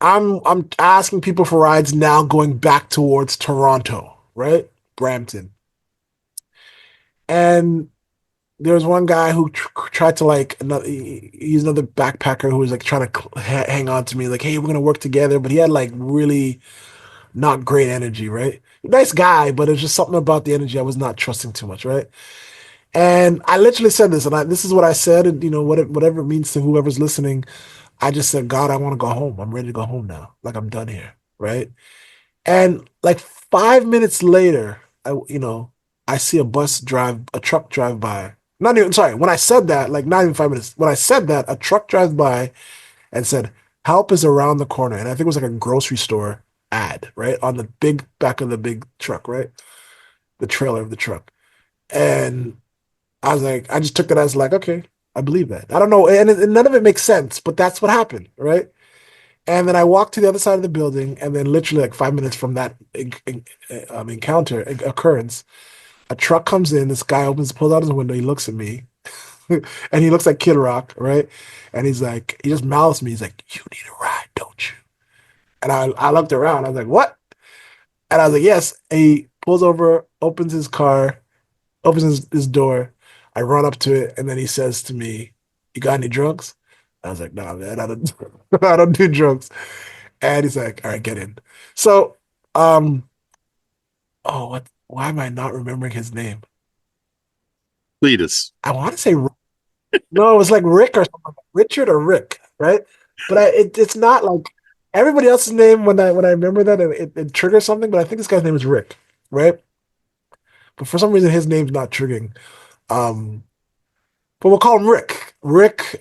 I'm asking people for rides now, going back towards Toronto, right? Brampton, and there was one guy who tried to like he's another backpacker who was like trying to hang on to me, like, hey, we're gonna work together. But he had like really not great energy, right? Nice guy, but it's just something about the energy I was not trusting too much, right? And I literally said this, and this is what I said, and whatever it means to whoever's listening, I just said, God, I want to go home. I'm ready to go home now. Like I'm done here, right? And like 5 minutes later, I see a truck drive by. Not even, sorry, when I said that, like not even 5 minutes, when I said that, a truck drives by and said, help is around the corner. And I think it was like a grocery store ad, right? On the big back of the big truck, right? The trailer of the truck. And I was like, I just took that as like, okay, I believe that. I don't know. And none of it makes sense, but that's what happened, right? And then I walked to the other side of the building, and then literally like 5 minutes from that occurrence, a truck comes in. This guy pulls out his window. He looks at me, and he looks like Kid Rock, right? And he's like, he just mouths me. He's like, "You need a ride, don't you?" And I looked around. I was like, "What?" And I was like, "Yes." And he pulls over, opens his car, opens his door. I run up to it, and then he says to me, "You got any drugs?" I was like, "Nah, man, I don't, I don't do drugs." And he's like, "All right, get in." So, oh, what? Why am I not remembering his name? Cletus. I want to say no, it was like Rick or something, Richard or Rick, right? But it's not like everybody else's name when I remember that it triggers something. But I think this guy's name is Rick, right? But for some reason his name's not triggering. Um, but we'll call him Rick. Rick,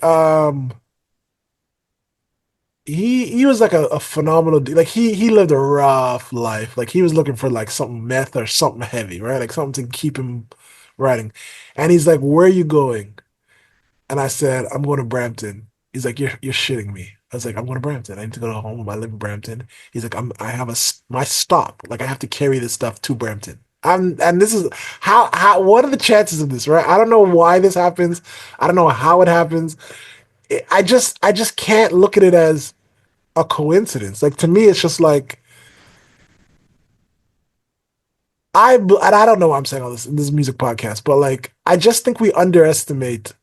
he was like a phenomenal dude. Like he lived a rough life. Like he was looking for like something meth or something heavy, right? Like something to keep him riding. And he's like, "Where are you going?" And I said, "I'm going to Brampton." He's like, you're shitting me. I was like, I'm going to Brampton. I need to go to home. I live in Brampton. He's like, I have my stop. Like I have to carry this stuff to Brampton. And this is what are the chances of this, right? I don't know why this happens. I don't know how it happens. I just can't look at it as a coincidence. Like to me, it's just like and I don't know why I'm saying all this in this music podcast, but like I just think we underestimate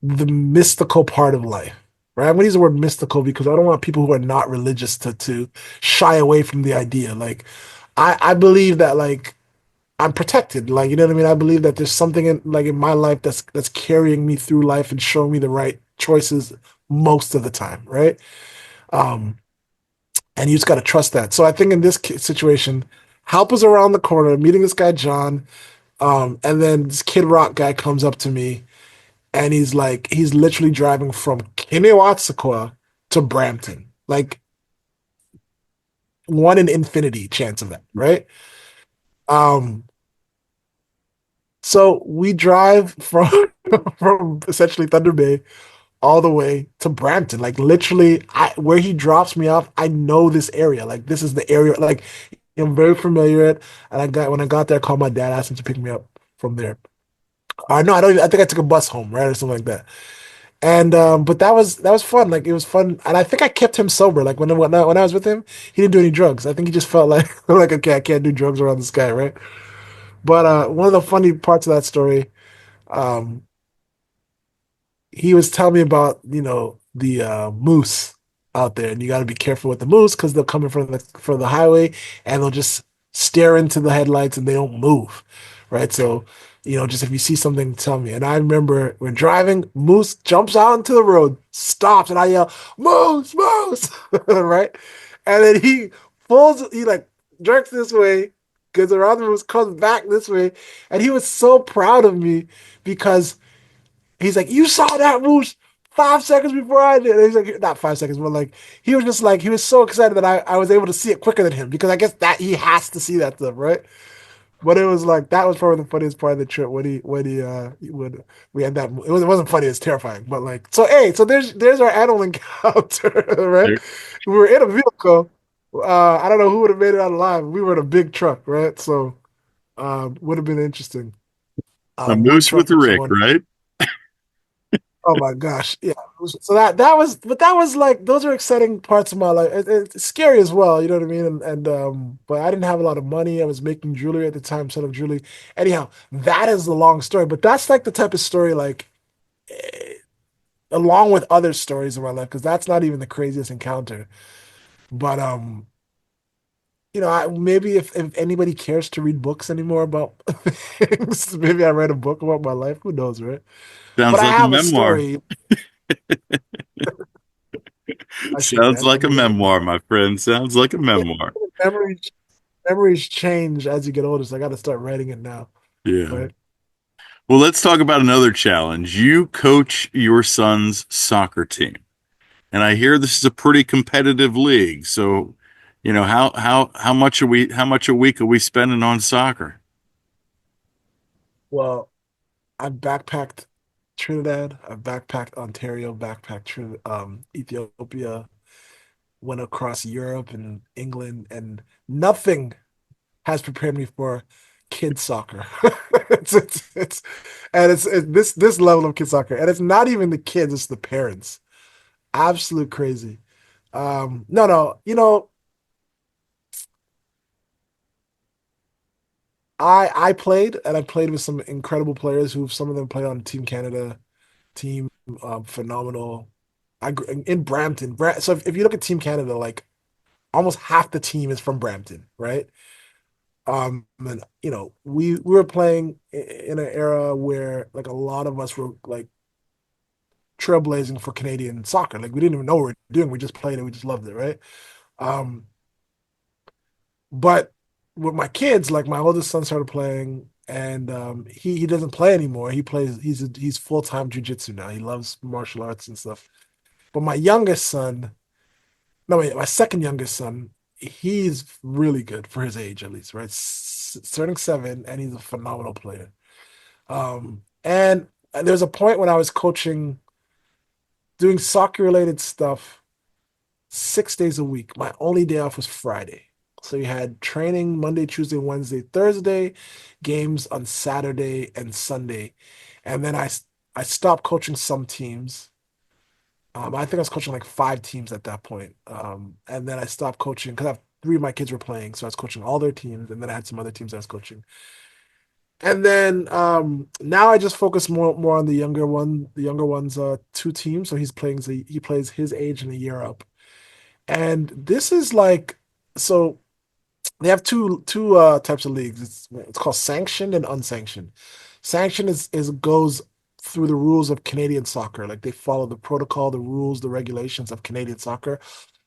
the mystical part of life. Right? I'm gonna use the word mystical because I don't want people who are not religious to shy away from the idea. Like I believe that like I'm protected. Like you know what I mean? I believe that there's something in my life that's carrying me through life and showing me the right choices most of the time, right? Um, and you just got to trust that. So I think in this situation, help is around the corner. Meeting this guy John, and then this Kid Rock guy comes up to me, and he's literally driving from Kinnewatsaqua to Brampton, like one in infinity chance of that, right? Um, so we drive from from essentially Thunder Bay all the way to Brampton. Like literally, where he drops me off, I know this area. Like this is the area. Like I'm very familiar with. And when I got there, I called my dad, asked him to pick me up from there. No, I don't. I think I took a bus home, right, or something like that. And but that was fun. Like it was fun, and I think I kept him sober. Like when I was with him, he didn't do any drugs. I think he just felt like like okay, I can't do drugs around this guy, right? But one of the funny parts of that story. Um, he was telling me about the moose out there, and you got to be careful with the moose because they'll come in front of the highway and they'll just stare into the headlights and they don't move, right? So just if you see something, tell me. And I remember we're driving, moose jumps out into the road, stops, and I yell, "Moose, moose!" right? And then he like jerks this way, goes around the moose, comes back this way, and he was so proud of me because he's like, you saw that moose 5 seconds before I did. And he's like, not 5 seconds, but like he was just like he was so excited that I was able to see it quicker than him because I guess that he has to see that stuff, right? But it was like that was probably the funniest part of the trip when we had that. It wasn't funny, it's terrifying. But like so there's our animal encounter, right? There- We were in a vehicle. I don't know who would have made it out alive. We were in a big truck, right? So would have been interesting. A One moose truck with with Rick, 200. right? Oh my gosh. Yeah. So that was like those are exciting parts of my life. It's scary as well, you know what I mean? And but I didn't have a lot of money. I was making jewelry at the time, selling jewelry. Anyhow, that is the long story, but that's like the type of story like along with other stories of my life, because that's not even the craziest encounter. But maybe if anybody cares to read books anymore about things, maybe I write a book about my life. Who knows, right? But Sounds I like a have a memoir. story. I should, Sounds man. like I'm a gonna write a book. memoir, my friend. Sounds like a Yeah, memoir. memories memories change as you get older, so I got to start writing it now. Yeah. Right? Well, let's talk about another challenge. You coach your son's soccer team, and I hear this is a pretty competitive league. So, how much are we how much a week are we spending on soccer? Well, I've backpacked Trinidad, I've backpacked Ontario, backpacked Ethiopia, went across Europe and England, and nothing has prepared me for kids soccer. It's and it's this level of kids soccer, and it's not even the kids, it's the parents. Absolute crazy. No, no, I played and I played with some incredible players who some of them played on Team Canada team, phenomenal. In Brampton. So if you look at Team Canada, like almost half the team is from Brampton, right? And we were playing in an era where like a lot of us were like trailblazing for Canadian soccer. Like we didn't even know what we were doing. We just played it. We just loved it, right? Um, but with my kids, like my oldest son started playing, and he doesn't play anymore. He plays. He's full-time jujitsu now. He loves martial arts and stuff. But my youngest son, no, wait, my second youngest son, he's really good for his age, at least, right? Turning 7, and he's a phenomenal player. And there's a point when I was coaching doing soccer related stuff 6 days a week. My only day off was Friday. So you had training Monday, Tuesday, Wednesday, Thursday, games on Saturday and Sunday. And then I stopped coaching some teams. I think I was coaching like 5 teams at that point. And then I stopped coaching because I have three of my kids were playing. So I was coaching all their teams. And then I had some other teams I was coaching. And then now I just focus more on the younger one's two teams. So he plays his age and a year up. And this is like so they have two types of leagues. It's called sanctioned and unsanctioned. Sanctioned is goes through the rules of Canadian soccer. Like they follow the protocol, the rules, the regulations of Canadian soccer.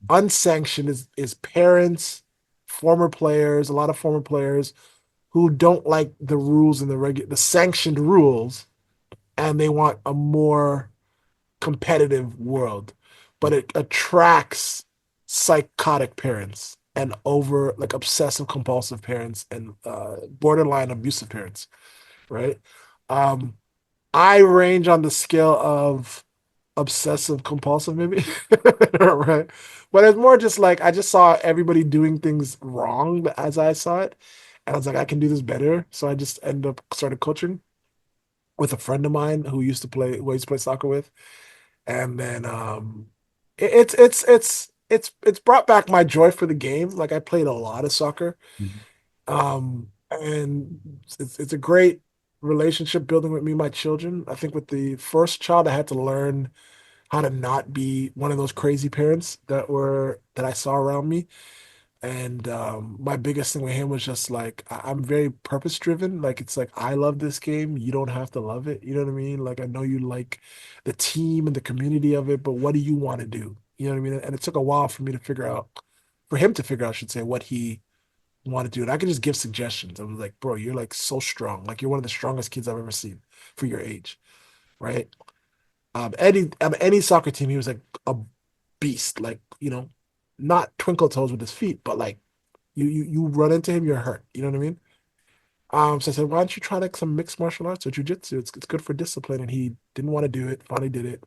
Unsanctioned is parents, former players, a lot of former players who don't like the rules and the sanctioned rules, and they want a more competitive world, but it attracts psychotic parents and over like obsessive compulsive parents and borderline abusive parents, right? Um, I range on the scale of obsessive compulsive, maybe, right? But it's more just like I just saw everybody doing things wrong as I saw it, and I was like, I can do this better. So I just ended up started coaching with a friend of mine who I used to play soccer with, and then it's brought back my joy for the game. Like I played a lot of soccer, and it's a great relationship building with me and my children. I think with the first child, I had to learn how to not be one of those crazy parents that I saw around me. And my biggest thing with him was just like I'm very purpose driven. Like it's like I love this game. You don't have to love it. You know what I mean? Like I know you like the team and the community of it, but what do you want to do? You know what I mean? And it took a while for me to figure out, for him to figure out, I should say, what he wanted to do. And I could just give suggestions. I was like, bro, you're like so strong. Like you're one of the strongest kids I've ever seen for your age, right? Any soccer team, he was like a beast. Like not twinkle toes with his feet, but like you run into him, you're hurt. You know what I mean? So I said, why don't you try like some mixed martial arts or jujitsu? It's good for discipline. And he didn't want to do it. Finally did it.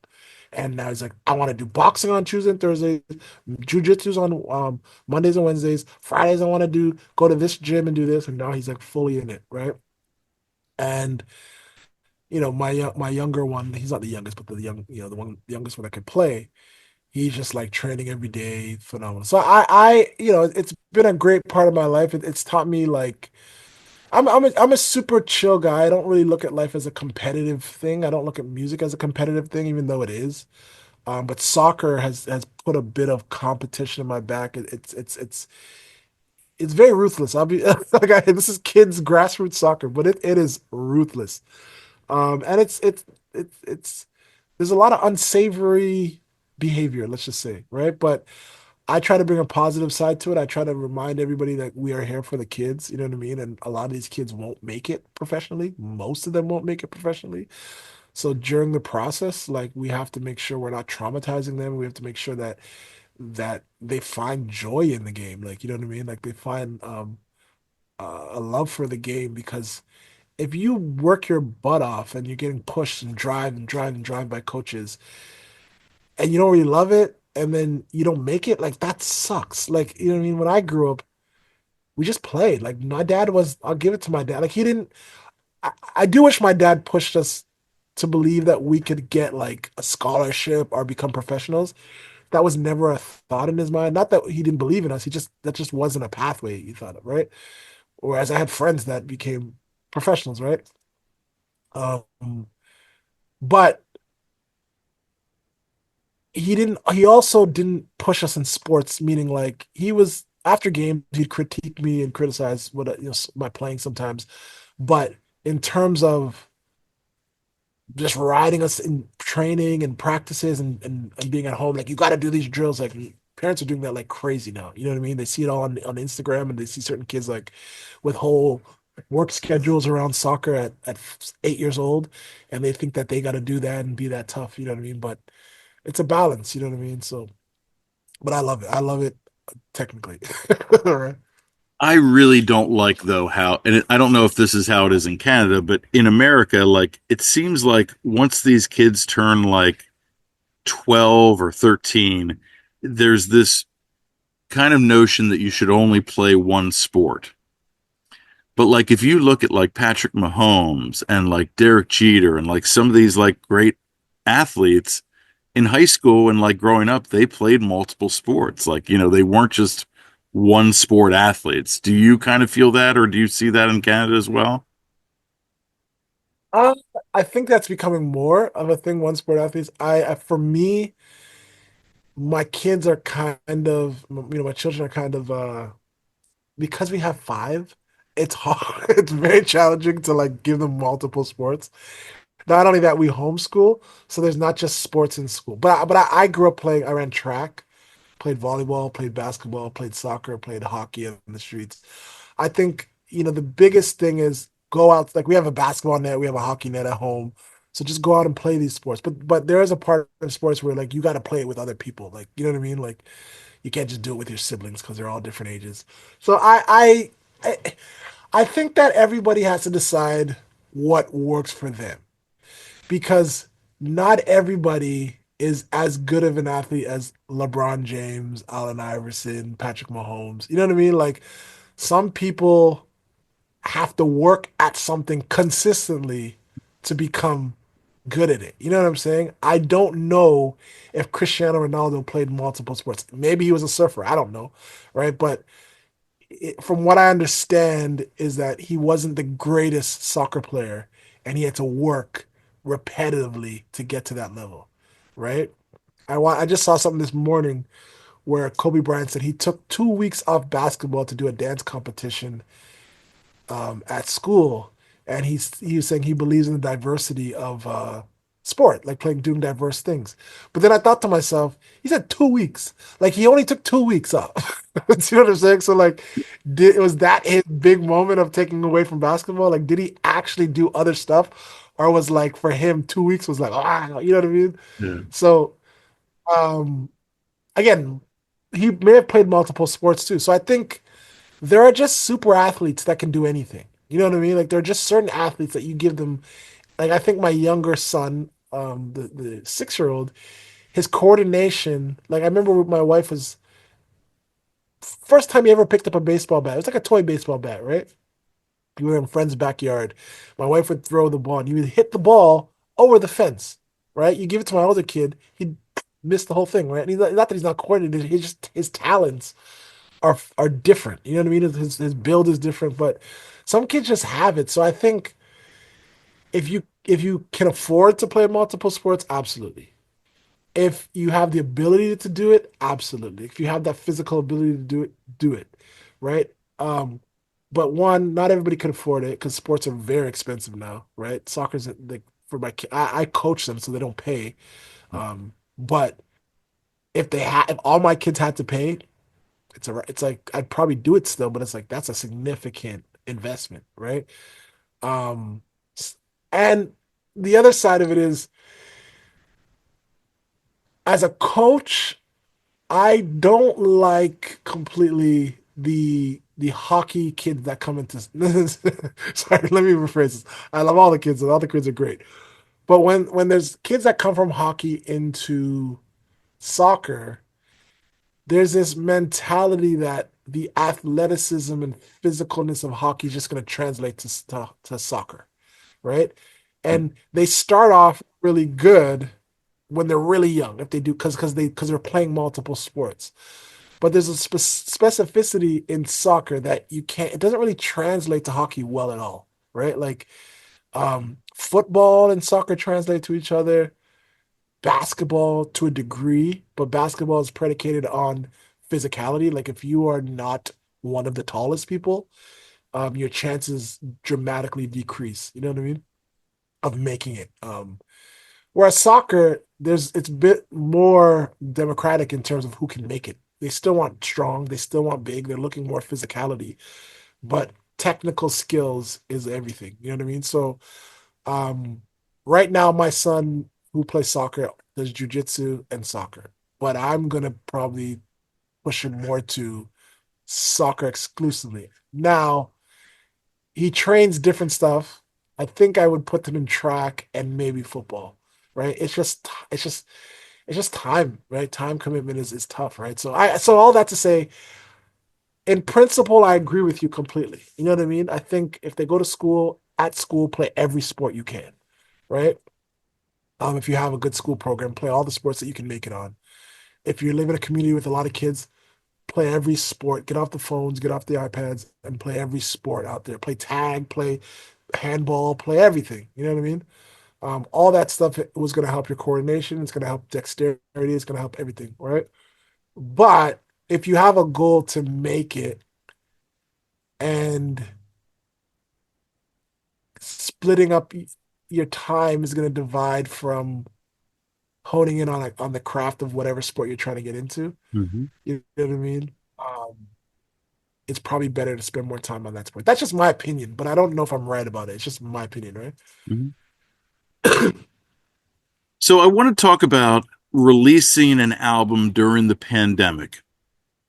And now he's like, I want to do boxing on Tuesday and Thursdays, jujitsu's on Mondays and Wednesdays. Fridays I want to do go to this gym and do this. And now he's like fully in it, right? And my younger one, he's not the youngest, but the youngest one that could play. He's just like training every day, phenomenal. So it's been a great part of my life. It's taught me like I'm a super chill guy. I don't really look at life as a competitive thing. I don't look at music as a competitive thing, even though it is. But soccer has put a bit of competition in my back. It's very ruthless. I'll be like this is kids grassroots soccer, but it is ruthless. And it's there's a lot of unsavory behavior, let's just say, right? But I try to bring a positive side to it. I try to remind everybody that we are here for the kids, you know what I mean? And a lot of these kids won't make it professionally. Most of them won't make it professionally. So during the process, like we have to make sure we're not traumatizing them. We have to make sure that they find joy in the game. Like, you know what I mean? Like they find a love for the game because if you work your butt off and you're getting pushed and drive and drive and drive by coaches and you don't really love it and then you don't make it, like that sucks. Like, you know what I mean? When I grew up, we just played. Like my dad was, I'll give it to my dad. Like he didn't, I do wish my dad pushed us to believe that we could get like a scholarship or become professionals. That was never a thought in his mind. Not that he didn't believe in us. That just wasn't a pathway he thought of, right? Whereas I had friends that became professionals, right? Um, but he also didn't push us in sports, meaning like he was after games, he'd critique me and criticize my playing sometimes. But in terms of just riding us in training and practices and being at home, like you got to do these drills. Like parents are doing that like crazy now. You know what I mean? They see it all on Instagram and they see certain kids like with whole work schedules around soccer at 8 years old, and they think that they got to do that and be that tough. You know what I mean? But it's a balance. You know what I mean? So, but I love it. I love it technically. All right. I really don't like though how, and I don't know if this is how it is in Canada, but in America, like it seems like once these kids turn like 12 or 13, there's this kind of notion that you should only play one sport. But like if you look at like Patrick Mahomes and like Derek Jeter and like some of these like great athletes in high school and like growing up, they played multiple sports. Like, they weren't just one sport athletes. Do you kind of feel that, or do you see that in Canada as well? Uh, I think that's becoming more of a thing. One sport athletes. For me, my kids are kind of, my children are kind of, because we have five, it's hard. It's very challenging to like give them multiple sports. Not only that, we homeschool, so there's not just sports in school. But I grew up playing. I ran track, played volleyball, played basketball, played soccer, played hockey in the streets. I think, the biggest thing is go out. Like we have a basketball net, we have a hockey net at home. So just go out and play these sports. But there is a part of sports where like you got to play it with other people. Like, you know what I mean? Like you can't just do it with your siblings because they're all different ages. So I think that everybody has to decide what works for them because not everybody is as good of an athlete as LeBron James, Allen Iverson, Patrick Mahomes. You know what I mean? Like some people have to work at something consistently to become good at it. You know what I'm saying? I don't know if Cristiano Ronaldo played multiple sports. Maybe he was a surfer. I don't know. Right. But from what I understand, is that he wasn't the greatest soccer player and he had to work repetitively to get to that level. Right. I just saw something this morning where Kobe Bryant said he took 2 weeks off basketball to do a dance competition at school, and he was saying he believes in the diversity of sport, like doing diverse things. But then I thought to myself, he said 2 weeks, like he only took 2 weeks off. See what I'm saying? So like, was that his big moment of taking away from basketball? Like, did he actually do other stuff, or was like for him 2 weeks was like you know what I mean? Yeah. So um, again, he may have played multiple sports too. So I think there are just super athletes that can do anything. You know what I mean? Like there are just certain athletes that you give them. Like I think my younger son, the 6-year-old, his coordination. Like I remember my wife was first time he ever picked up a baseball bat. It was like a toy baseball bat, right? We were in a friend's backyard. My wife would throw the ball, and he would hit the ball over the fence, right? You give it to my older kid, he'd miss the whole thing, right? And he's not that he's not coordinated. He's just his talents are different. You know what I mean? His build is different, but some kids just have it. So I think if you can afford to play multiple sports, absolutely. If you have the ability to do it, absolutely. If you have that physical ability to do it, do it. Right? Um, but one, not everybody can afford it because sports are very expensive now, right? Soccer's like for my kid, I coach them so they don't pay. But if all my kids had to pay, it's like I'd probably do it still, but it's like that's a significant investment, right? Um, and the other side of it is, as a coach, I don't like completely the hockey kids that come into. Sorry, let me rephrase this. I love all the kids, and all the kids are great. But when there's kids that come from hockey into soccer, there's this mentality that the athleticism and physicalness of hockey is just going to translate to soccer, right? And they start off really good when they're really young, if they do, because they're playing multiple sports. But there's a specificity in soccer that you can't. It doesn't really translate to hockey well at all, right? Like football and soccer translate to each other, basketball to a degree, but basketball is predicated on physicality. Like if you are not one of the tallest people, your chances dramatically decrease. You know what I mean? Of making it. Whereas soccer, it's a bit more democratic in terms of who can make it. They still want strong, they still want big, they're looking more physicality, but technical skills is everything. You know what I mean? So um, right now, my son who plays soccer does jujitsu and soccer, but I'm gonna probably push him more to soccer exclusively. Now, he trains different stuff. I think I would put him in track and maybe football, right? It's just it's just time, right? Time commitment is tough, right? So all that to say, in principle, I agree with you completely. You know what I mean? I think if they go to school, at school, play every sport you can, right? If you have a good school program, play all the sports that you can make it on. If you live in a community with a lot of kids, play every sport. Get off the phones, get off the iPads, and play every sport out there. Play tag, play handball, play everything. You know what I mean? All that stuff was going to help your coordination. It's going to help dexterity. It's going to help everything, right? But if you have a goal to make it and splitting up your time is going to divide from honing in on the craft of whatever sport you're trying to get into. Hmm. You know what I mean? It's probably better to spend more time on that sport. That's just my opinion, but I don't know if I'm right about it. It's just my opinion, right? Hmm. So I want to talk about releasing an album during the pandemic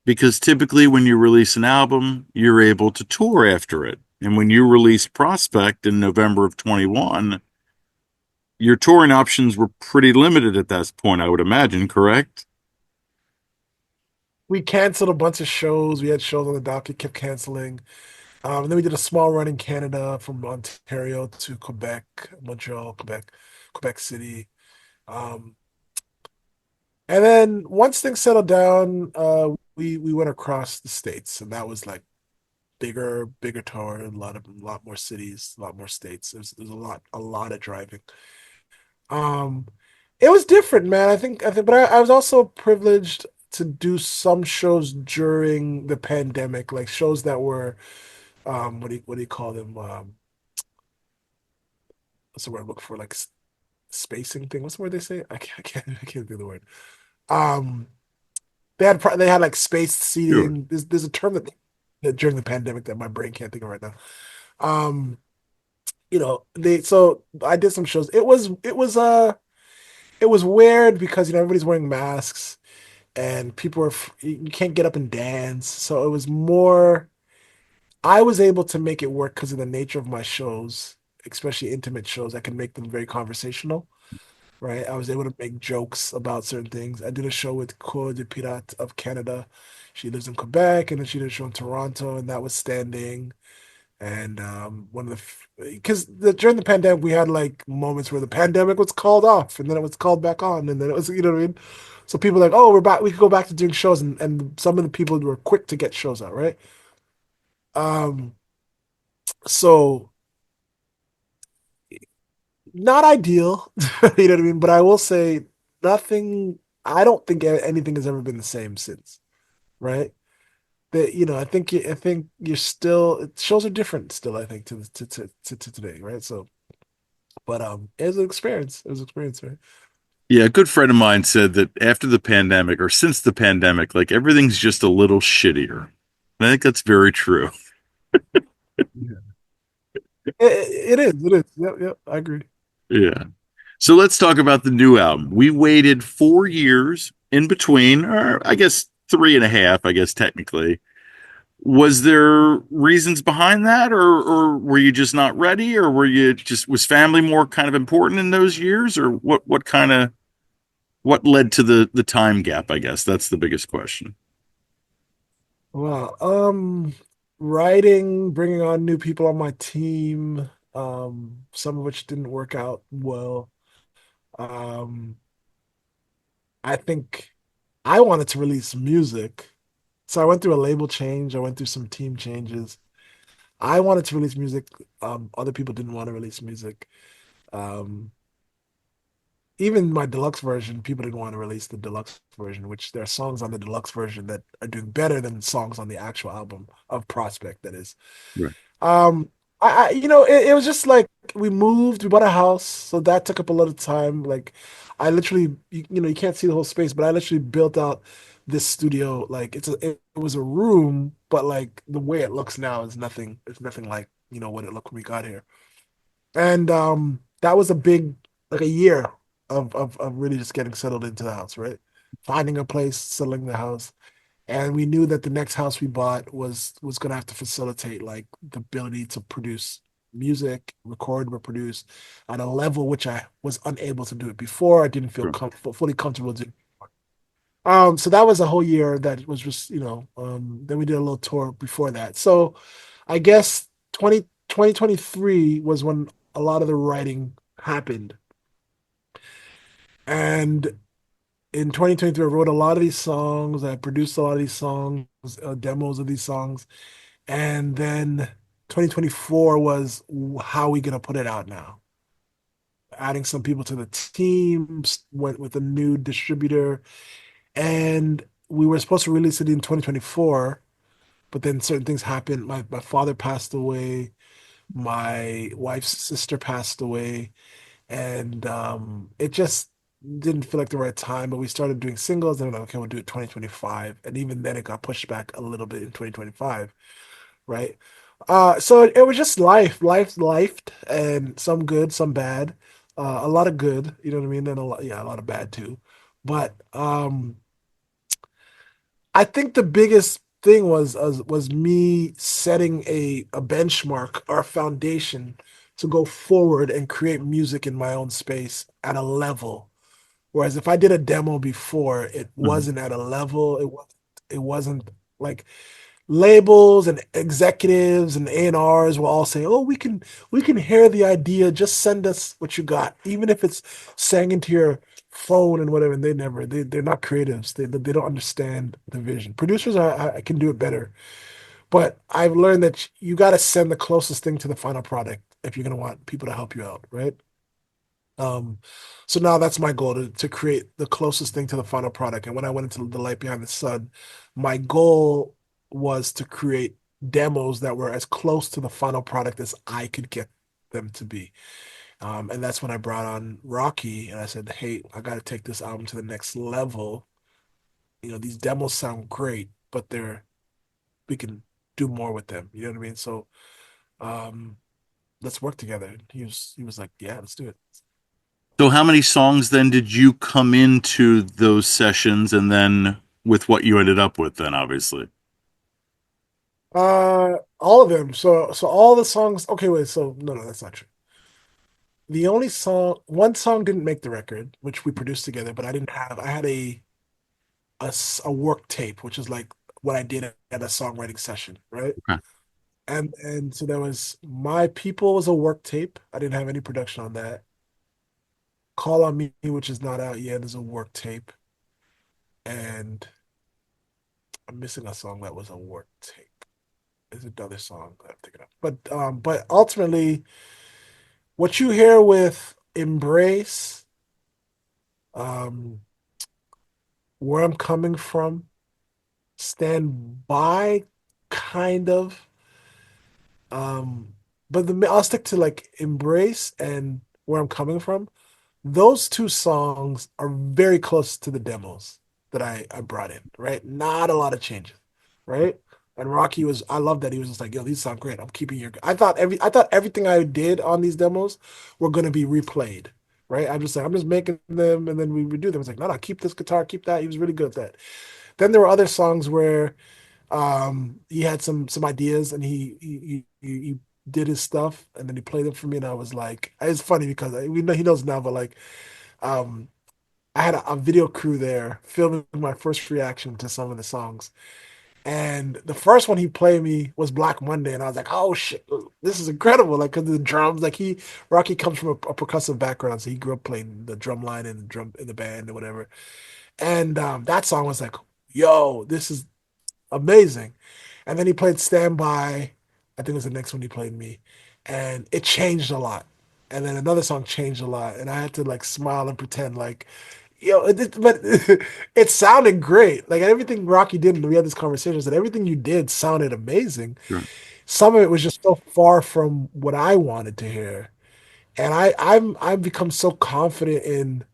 because typically when you release an album, you're able to tour after it. And when you released Prospect in November of 21, your touring options were pretty limited at that point, I would imagine, correct? We canceled a bunch of shows. We had shows on the docket, kept canceling. And then we did a small run in Canada from Ontario to Quebec, Montreal, Quebec City. Um, and then once things settled down, we went across the states, and that was like bigger tour, a lot more cities, a lot more states. There's a lot of driving. Um, it was different, man. But I was also privileged to do some shows during the pandemic, like shows that were what do you call them? What's the word I'm looking for? Like spacing thing. What's the word they say? I can't do the word. Um, they had like spaced Sure. seating. There's a term that during the pandemic that my brain can't think of right now. Um, they so I did some shows. It was weird because everybody's wearing masks and people are you can't get up and dance. So it was more I was able to make it work because of the nature of my shows, especially intimate shows. I can make them very conversational, right? I was able to make jokes about certain things. I did a show with Co de Pirate of Canada. She lives in Quebec, and then she did a show in Toronto, and that was standing. And one of because during the pandemic, we had like moments where the pandemic was called off, and then it was called back on, and then it was, you know what I mean? So people were like, oh, we're back. We could go back to doing shows, and some of the people were quick to get shows out, right? Um, so not ideal, you know what I mean? But I will say nothing. I don't think anything has ever been the same since, right? That I think you're still shows are different still. I think to today, right? So, but it was an experience. It was an experience, right? Yeah, a good friend of mine said that after the pandemic or since the pandemic, like everything's just a little shittier. And I think that's very true. Yeah. It is. It is. Yep. Yep. I agree. Yeah. So let's talk about the new album. We waited 4 years in between, or I guess three and a half, I guess technically. Was there reasons behind that, or were you just not ready, or were you just was family more kind of important in those years, or what kind of what led to the time gap? I guess that's the biggest question. Well, writing, bringing on new people on my team, some of which didn't work out well. Um, I think I wanted to release music. So I went through a label change. I went through some team changes. I wanted to release music. Other people didn't want to release music. Um, Even my deluxe version, people didn't want to release the deluxe version, which there are songs on the deluxe version that are doing better than songs on the actual album of Prospect, that is. Right. Um, it was just like we bought a house, so that took up a lot of time. Like, I literally, you can't see the whole space, but I literally built out this studio. Like, it was a room, but like the way it looks now is nothing. It's nothing like what it looked when we got here. And that was a big like a year of really just getting settled into the house, right? Finding a place, settling the house. And we knew that the next house we bought was gonna have to facilitate like the ability to produce music, record, reproduce at a level which I was unable to do it before. I didn't feel Sure. fully comfortable doing. So that was a whole year that was just, then we did a little tour before that. So I guess 2023 was when a lot of the writing happened. And in 2023, I wrote a lot of these songs. I produced a lot of these songs, demos of these songs. And then 2024 was how we gonna put it out now? Adding some people to the team, went with a new distributor, and we were supposed to release it in 2024, but then certain things happened. My father passed away, my wife's sister passed away, and it just didn't feel like the right time. But we started doing singles, and we're like, okay, we'll do it 2025, and even then it got pushed back a little bit in 2025, right? So it was just life, and some good, some bad, a lot of good, you know what I mean, and a lot of bad too. But I think the biggest thing was me setting a benchmark or a foundation to go forward and create music in my own space at a level. Whereas if I did a demo before, it Mhm. wasn't at a level. It wasn't like labels and executives and A&Rs will all say, "Oh, we can hear the idea. Just send us what you got, even if it's sang into your phone and whatever." And they're not creatives. They don't understand the vision. Producers I can do it better, but I've learned that you got to send the closest thing to the final product if you're gonna want people to help you out, right? Um, so now that's my goal to create the closest thing to the final product. And when I went into the light behind the sun, my goal was to create demos that were as close to the final product as I could get them to be. And that's when I brought on Rocky and I said, "Hey, I got to take this album to the next level. These demos sound great, but we can do more with them." You know what I mean? So, um, let's work together. And he was like, "Yeah, let's do it." So, how many songs then did you come into those sessions and then with what you ended up with, then obviously? All of them. So all the songs. Okay, wait. So no, that's not true. One song didn't make the record, which we produced together, but I didn't have. I had a work tape, which is like what I did at a songwriting session, right? Okay. And so there was My People was a work tape. I didn't have any production on that. Call on Me, which is not out yet, is a work tape, and I'm missing a song that was a work tape. There's another song that I'm thinking of, but ultimately what you hear with Embrace, um, Where I'm Coming From, Stand By, kind of. Um, but I'll stick to like Embrace and Where I'm Coming From. Those two songs are very close to the demos that I brought in, right? Not a lot of changes, right? And Rocky I love that he was just like, "Yo, these sound great. I'm keeping your." I thought everything I did on these demos were gonna be replayed, right? I'm just making them, and then we redo them. It's like, no, no, keep this guitar, keep that. He was really good at that. Then there were other songs where he had some ideas, and he did his stuff, and then he played them for me, and I was like, it's funny because we know he knows now, but like, um, I had a video crew there filming my first reaction to some of the songs. And the first one he played me was Black Monday, and I was like, "Oh shit, this is incredible!" Like, because the drums, like Rocky comes from a percussive background, so he grew up playing the drum line and the drum in the band or whatever. And that song was like, "Yo, this is amazing." And then he played Stand By. I think it was the next one he played me, and it changed a lot. And then another song changed a lot, and I had to like smile and pretend like, but it sounded great. Like everything Rocky did, and we had this conversation, that everything you did sounded amazing. Sure. Some of it was just so far from what I wanted to hear, and I've become so confident in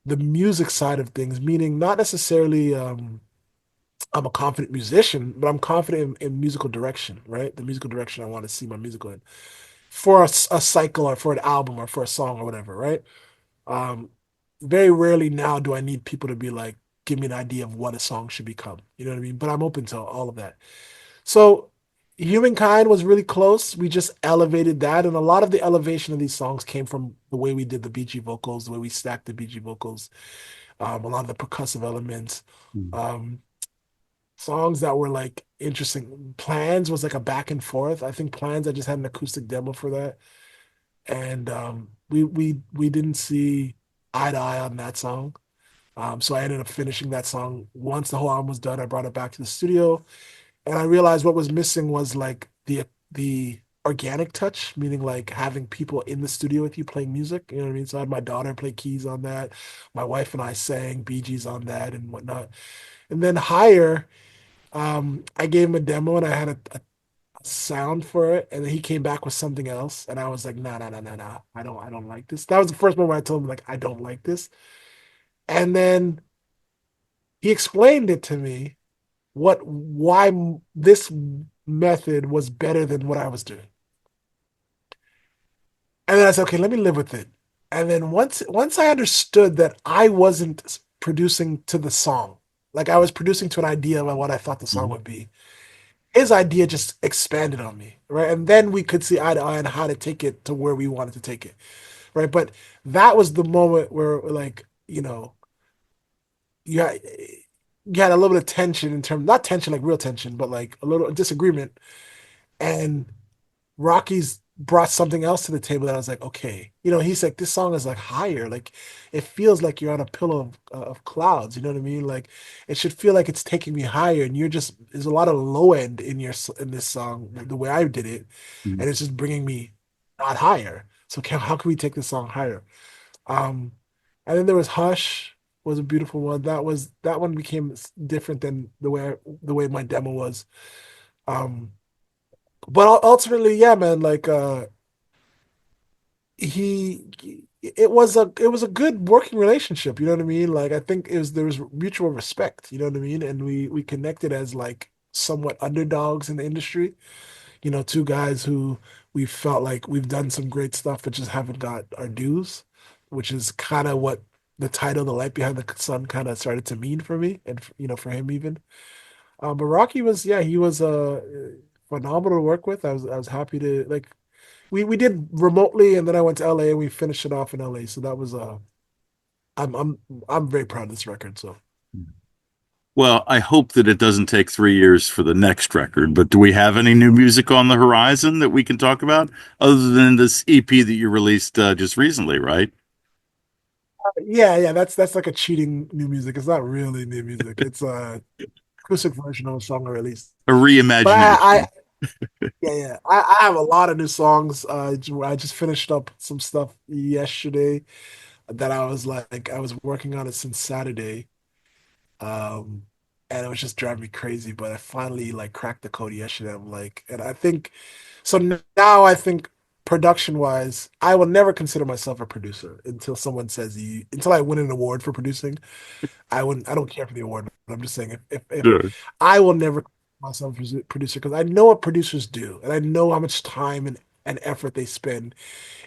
the music side of things, meaning not necessarily I'm a confident musician, but I'm confident in musical direction, right? The musical direction I want to see my musical in for a cycle or for an album or for a song or whatever, right? Um, Very rarely now do I need people to be like, give me an idea of what a song should become. You know what I mean? But I'm open to all of that. So Humankind was really close. We just elevated that, and a lot of the elevation of these songs came from the way we did the BG vocals, the way we stacked the BG vocals, a lot of the percussive elements, Mm. um, songs that were like interesting. Plans was like a back and forth. I think Plans, I just had an acoustic demo for that, and we didn't see eye to eye on that song. So I ended up finishing that song. Once the whole album was done, I brought it back to the studio, and I realized what was missing was like the organic touch, meaning like having people in the studio with you playing music. You know what I mean? So I had my daughter play keys on that. My wife and I sang Bee Gees on that and whatnot. And then Higher, I gave him a demo and I had a sound for it, and then he came back with something else, and I was like, nah, nah, nah, nah, nah. I don't like this. That was the first moment I told him like I don't like this. And then he explained it to me why this method was better than what I was doing. And then I said, okay, let me live with it. And then once I understood that I wasn't producing to the song, like I was producing to an idea of what I thought the song Mhm. would be, his idea just expanded on me, right? And then we could see eye to eye on how to take it to where we wanted to take it, right? But that was the moment where, like, you had, you had a little bit of tension in terms, not tension like real tension, but like a little disagreement. And Rocky's brought something else to the table that I was like, okay, he's like, this song is like higher, like it feels like you're on a pillow of clouds. You know what I mean? Like it should feel like it's taking me higher, and there's a lot of low end in this song, the way I did it, Mhm. and it's just bringing me not higher. So how can we take this song higher? Um, and then there was Hush was a beautiful one. That one became different than the way my demo was. Um, but ultimately, yeah, man, like he it was a good working relationship, you know what I mean? Like I think there was mutual respect, you know what I mean? And we connected as like somewhat underdogs in the industry, two guys who we felt like we've done some great stuff but just haven't got our dues, which is kind of what the title The Light Behind the Sun kind of started to mean for me and for him even. But Rocky was, yeah, he was phenomenal to work with. I was happy to like we did remotely, and then I went to LA and we finished it off in LA. So that was I'm I'm I'm very proud of this record. So Well, I hope that it doesn't take 3 years for the next record, but do we have any new music on the horizon that we can talk about other than this EP that you released just recently, right? yeah, that's like a cheating new music. It's not really new music. It's a acoustic version of a song I released. A But reimagination. I have a lot of new songs. I just finished up some stuff yesterday that I was working on it since Saturday. Um, and it was just driving me crazy. But I finally like cracked the code yesterday. I'm like, and I think so now I think production wise, I will never consider myself a producer until someone says until I win an award for producing. I don't care for the award. But I'm just saying if Sure. I will never call myself a producer because I know what producers do and I know how much time and effort they spend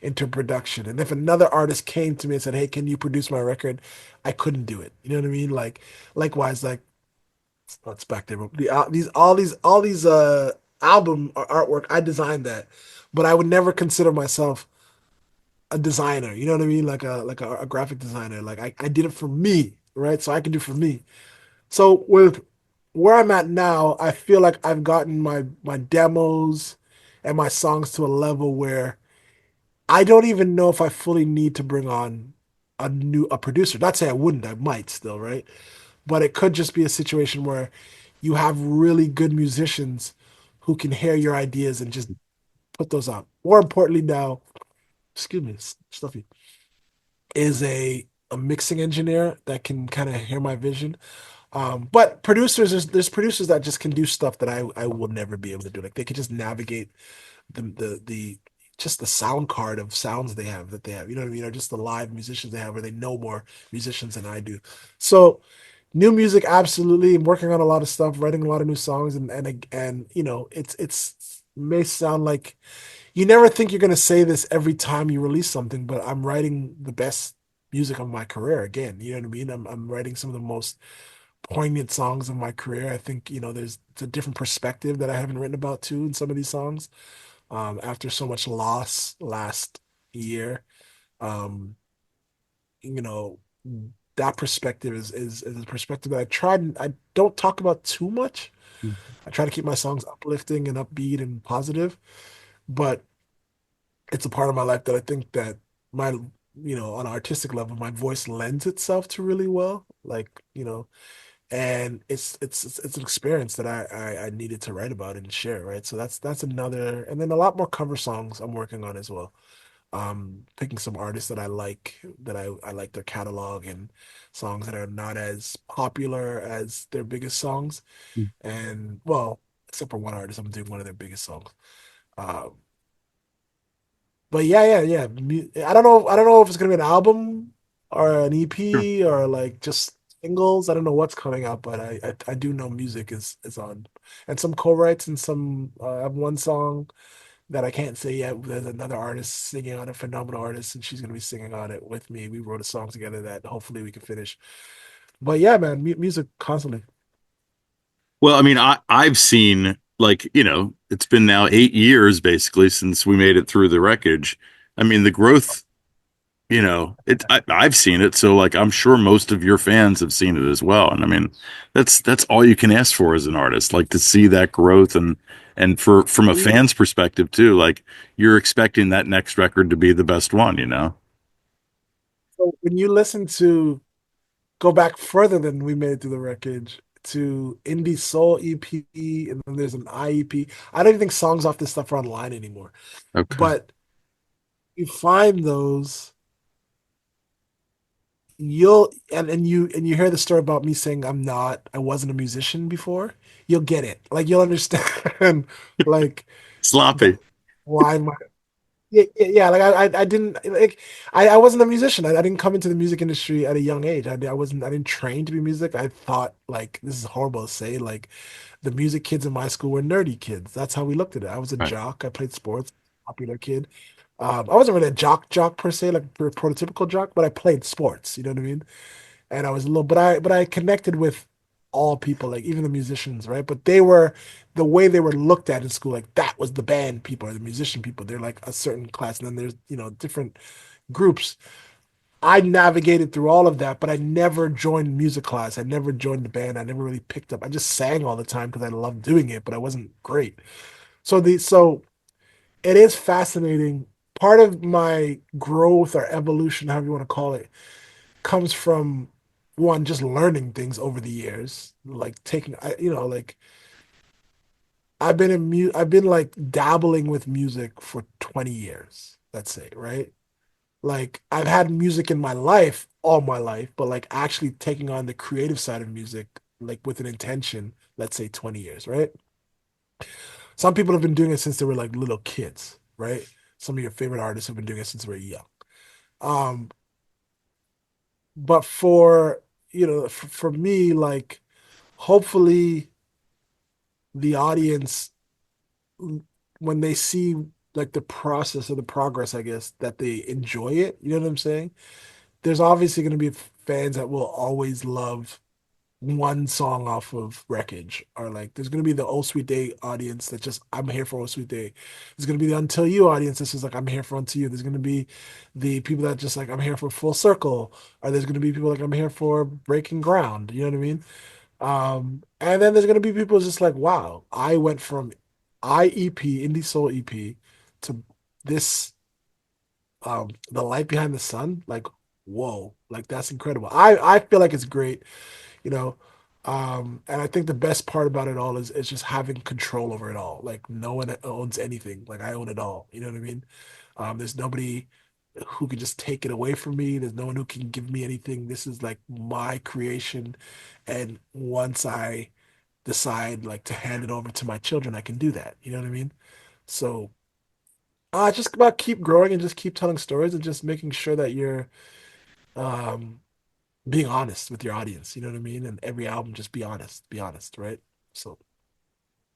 into production. And if another artist came to me and said, "Hey, can you produce my record?" I couldn't do it. You know what I mean? Like likewise, like it's back there. All these album artwork, I designed that, but I would never consider myself a designer. You know what I mean? A graphic designer. Like I did it for me, right? So I can do for me. So with where I'm at now, I feel like I've gotten my demos and my songs to a level where I don't even know if I fully need to bring on a producer. Not say I wouldn't, I might still, right? But it could just be a situation where you have really good musicians who can hear your ideas and just put those out. More importantly now, excuse me, stuffy, is a mixing engineer that can kind of hear my vision. But producers, there's producers that just can do stuff that I will never be able to do. Like they can just navigate the just the sound card of sounds they have. You know what I mean? Or just the live musicians they have, where they know more musicians than I do. So new music, absolutely. I'm working on a lot of stuff, writing a lot of new songs, and it's may sound like you never think you're gonna say this every time you release something, but I'm writing the best music of my career again. You know what I mean? I'm writing some of the most poignant songs of my career. I think, there's it's a different perspective that I haven't written about too in some of these songs. After so much loss last year, um, you know, that perspective is a perspective that I don't talk about too much. I try to keep my songs uplifting and upbeat and positive, but it's a part of my life that I think that my, on an artistic level, my voice lends itself to really well. Like, and it's an experience that I needed to write about and share, right? So that's another, and then a lot more cover songs I'm working on as well. Picking some artists that I like, that I like their catalog, and songs that are not as popular as their biggest songs. And well, except for one artist, I'm doing one of their biggest songs. Um, but yeah. I don't know if it's gonna be an album or an Sure. EP or like just singles. I don't know what's coming out, but I do know music is on, and some co-writes and some. I have one song that I can't say yet. There's another artist singing on it, phenomenal artist, and she's gonna be singing on it with me. We wrote a song together that hopefully we can finish. But yeah, man, music constantly. Well, I mean, I've seen like, it's been now 8 years basically since we made it through the wreckage. I mean, the growth, I've seen it, so like I'm sure most of your fans have seen it as well. And I mean, that's all you can ask for as an artist, like to see that growth and from a We fan's perspective too, like you're expecting that next record to be the best one, you know? so when you listen to go back further than we made it through the wreckage to Indie Soul EP, and then there's an IEP. I don't even think songs off this stuff are online anymore. Okay. But you find those, you'll and you hear the story about me saying I wasn't a musician before. You'll get it. Like you'll understand like the Sloppy. why my yeah, like I didn't like I wasn't a musician. I didn't come into the music industry at a young age. I didn't train to be music. I thought like this is horrible to say, like the music kids in my school were nerdy kids. That's how we looked at it. I was a Right. jock. I played sports, popular kid. I wasn't really a jock per se, like prototypical jock, but I played sports. You know what I mean? And I was a little, but I connected with all people, like even the musicians, right? But they were the way they were looked at in school, like that was the band people or the musician people. They're like a certain class, and then there's different groups. I navigated through all of that, but I never joined music class. I never joined the band. I never really picked up. I just sang all the time because I loved doing it, but I wasn't great. So it is fascinating. Part of my growth or evolution, however you want to call it, comes from one, just learning things over the years, like like I've been like dabbling with music for 20 years, let's say, right? Like I've had music in my life all my life, but like actually taking on the creative side of music, like with an intention, let's say 20 years, right? Some people have been doing it since they were like little kids, right? Some of your favorite artists have been doing it since they were young. Um, but for me, like hopefully the audience, when they see like the process or the progress, I guess, that they enjoy it. You know what I'm saying? There's obviously going to be fans that will always love one song off of Wreckage, or like there's going to be the Oh Sweet Day audience that just I'm here for Oh Sweet Day. There's going to be the Until You audience that's just like I'm here for Until You. There's going to be the people that just like I'm here for Full Circle, or there's going to be people like I'm here for Breaking Ground. You know what I mean? And then there's gonna be people just like, wow, I went from IEP, Indie Soul EP, to this The Light Behind the Sun. Like, whoa, like that's incredible. I feel like it's great, you know. And I think the best part about it all is just having control over it all. Like no one owns anything. Like I own it all. You know what I mean? There's nobody who can just take it away from me. There's no one who can give me anything. This is like my creation. And once I decide like to hand it over to my children, I can do that. You know what I mean? So just about keep growing and just keep telling stories and just making sure that you're um being honest with your audience. You know what I mean? And every album, just be honest, right? So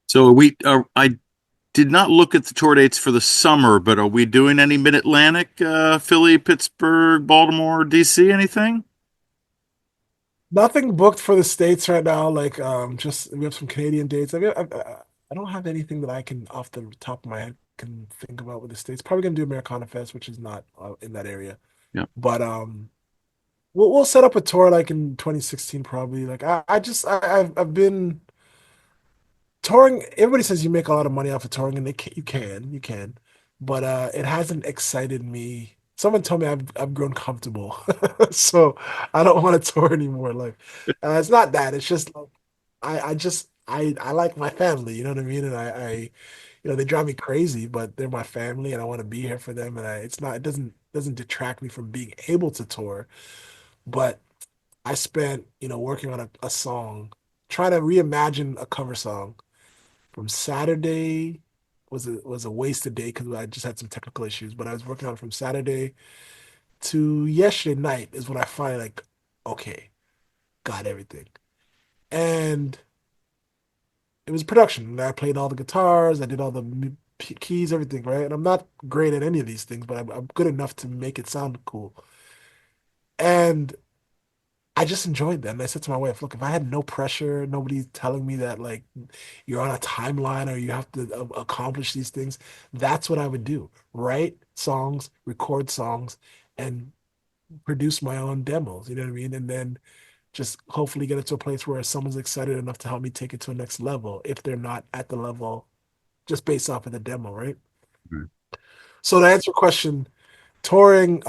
So I did not look at the tour dates for the summer, but are we doing any Mid-Atlantic, Philly, Pittsburgh, Baltimore, DC, anything? Nothing booked for the States right now. Like, just we have some Canadian dates. I don't have anything that I can off the top of my head can think about with the States. Probably gonna do Americana Fest, which is not in that area. Yeah. But we'll set up a tour like in 2016 probably. Like I've been touring. Everybody says you make a lot of money off of touring, and you can, but it hasn't excited me. Someone told me I've grown comfortable, so I don't want to tour anymore. Like, it's not that. It's just like I like my family. You know what I mean? And they drive me crazy, but they're my family, and I want to be here for them. And it doesn't detract me from being able to tour. But I spent working on a song, trying to reimagine a cover song from Saturday was a wasted day because I just had some technical issues. But I was working on it from Saturday to yesterday night is when I finally like, okay, got everything. And it was production. And I played all the guitars, I did all the keys, everything, right? And I'm not great at any of these things, but I'm good enough to make it sound cool. And I just enjoyed that. And I said to my wife, look, if I had no pressure, nobody telling me that like you're on a timeline or you have to accomplish these things, that's what I would do. Write songs, record songs, and produce my own demos. You know what I mean? And then just hopefully get it to a place where someone's excited enough to help me take it to a next level if they're not at the level just based off of the demo, right? Right. So to answer your question, touring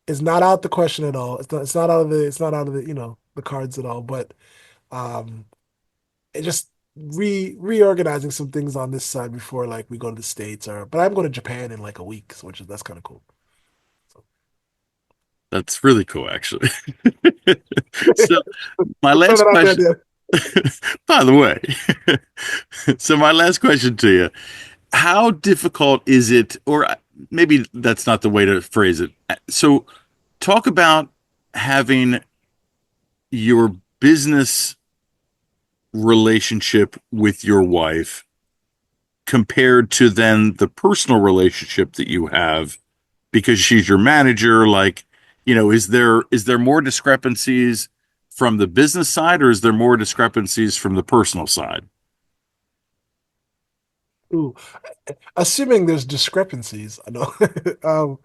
is not out the question at all. It's not out of the the cards at all. But um it just reorganizing some things on this side before like we go to the States but I'm going to Japan in like a week, so which is that's kind of cool. So. That's really cool, actually. So, my Put last that out there, question, Dan. by the way, so my last question to you, how difficult is it, or maybe that's not the way to phrase it. So, talk about having your business relationship with your wife compared to then the personal relationship that you have because she's your manager. Like, is there more discrepancies from the business side, or is there more discrepancies from the personal side? Ooh, assuming there's discrepancies, I know. um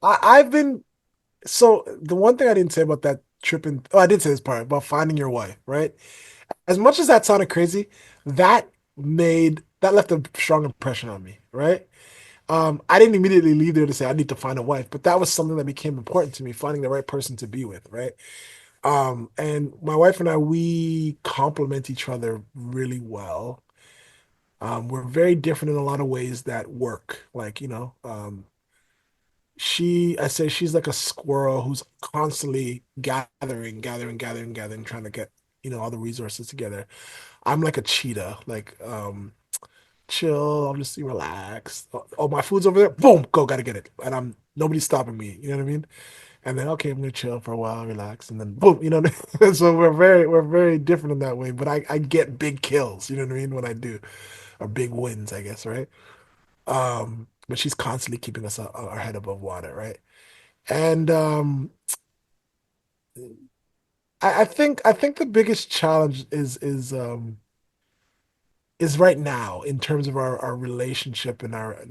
I've been so the one thing I didn't say about that trip I did say this part about finding your wife, right? As much as that sounded crazy, that left a strong impression on me, right? I didn't immediately leave there to say I need to find a wife, but that was something that became important to me, finding the right person to be with, right? And my wife and we complement each other really well. We're very different in a lot of ways that work. Like, I say she's like a squirrel who's constantly gathering, trying to get, all the resources together. I'm like a cheetah, like, chill, I'll just relax. Oh, my food's over there. Boom, go, gotta get it. And nobody's stopping me. You know what I mean? And then okay, I'm gonna chill for a while, relax, and then boom, you know what I mean? So we're very different in that way. But I get big kills, you know what I mean, when I do, or big wins, I guess, right? But she's constantly keeping us our head above water, right? And I think the biggest challenge is right now in terms of our relationship and our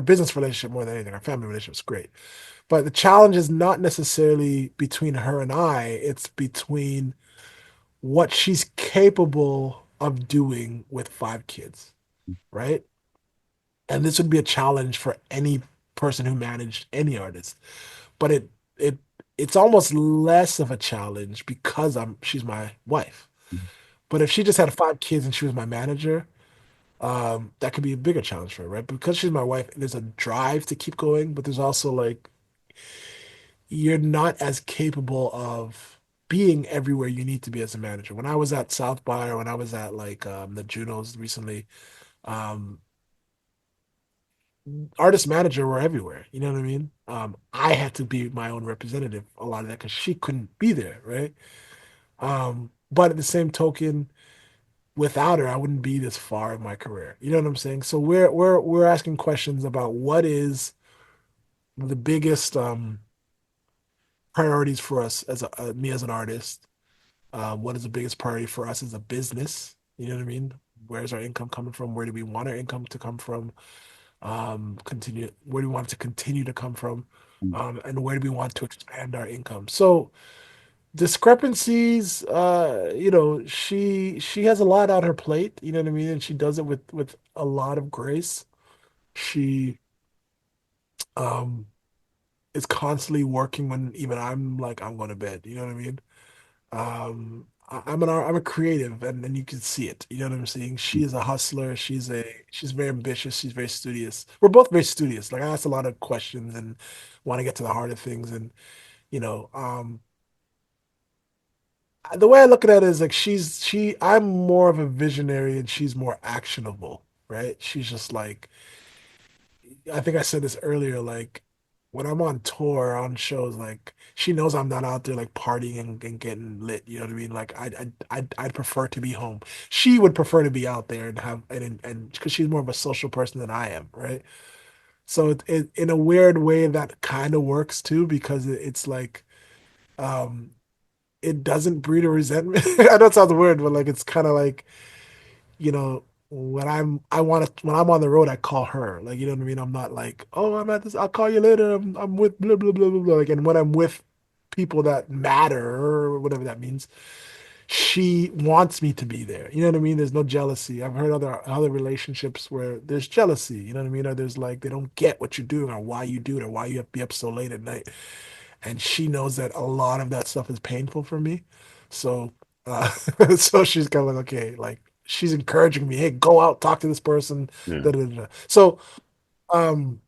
business relationship more than anything. Our family relationship is great. But the challenge is not necessarily between her and I, it's between what she's capable of doing with 5 kids, right? And this would be a challenge for any person who managed any artist. But it it's almost less of a challenge because she's my wife. But if she just had 5 kids and she was my manager, that could be a bigger challenge for her, right? Because she's my wife, there's a drive to keep going, but there's also like you're not as capable of being everywhere you need to be as a manager. When I was at South by or when I was at like the Junos recently, um, artist manager were everywhere. You know what I mean? I had to be my own representative a lot of that because she couldn't be there, right? But at the same token, without her, I wouldn't be this far in my career. You know what I'm saying? So we're asking questions about what is the biggest priorities for us as me as an artist. What is the biggest priority for us as a business? You know what I mean? Where's our income coming from? Where do we want our income to come from? Continue, where do we want it to continue to come from? And where do we want to expand our income? So discrepancies, she has a lot on her plate, you know what I mean? And she does it with a lot of grace. She um is constantly working when even I'm like I'm going to bed, you know what I mean? I'm a creative, and you can see it. You know what I'm saying? She is a hustler. She's very ambitious. She's very studious. We're both very studious. Like I ask a lot of questions and want to get to the heart of things. And you know, the way I look at it is like I'm more of a visionary and she's more actionable, right? She's just like I think I said this earlier, like when I'm on tour on shows, like she knows I'm not out there like partying and getting lit. You know what I mean? Like I'd prefer to be home. She would prefer to be out there and have and because she's more of a social person than I am, right? So in a weird way that kind of works too because it's like um it doesn't breed a resentment. I know it sounds weird, but like it's kind of like when I'm on the road, I call her. Like, you know what I mean? I'm not like, oh, I'm at this, I'll call you later. I'm with blah blah blah blah blah. Like, and when I'm with people that matter or whatever that means, she wants me to be there. You know what I mean? There's no jealousy. I've heard other relationships where there's jealousy, you know what I mean? Or there's like they don't get what you're doing or why you do it or why you have to be up so late at night. And she knows that a lot of that stuff is painful for me. So, uh, so she's kind of like, okay, like she's encouraging me, hey, go out, talk to this person. Yeah. Da, da, da. So, um,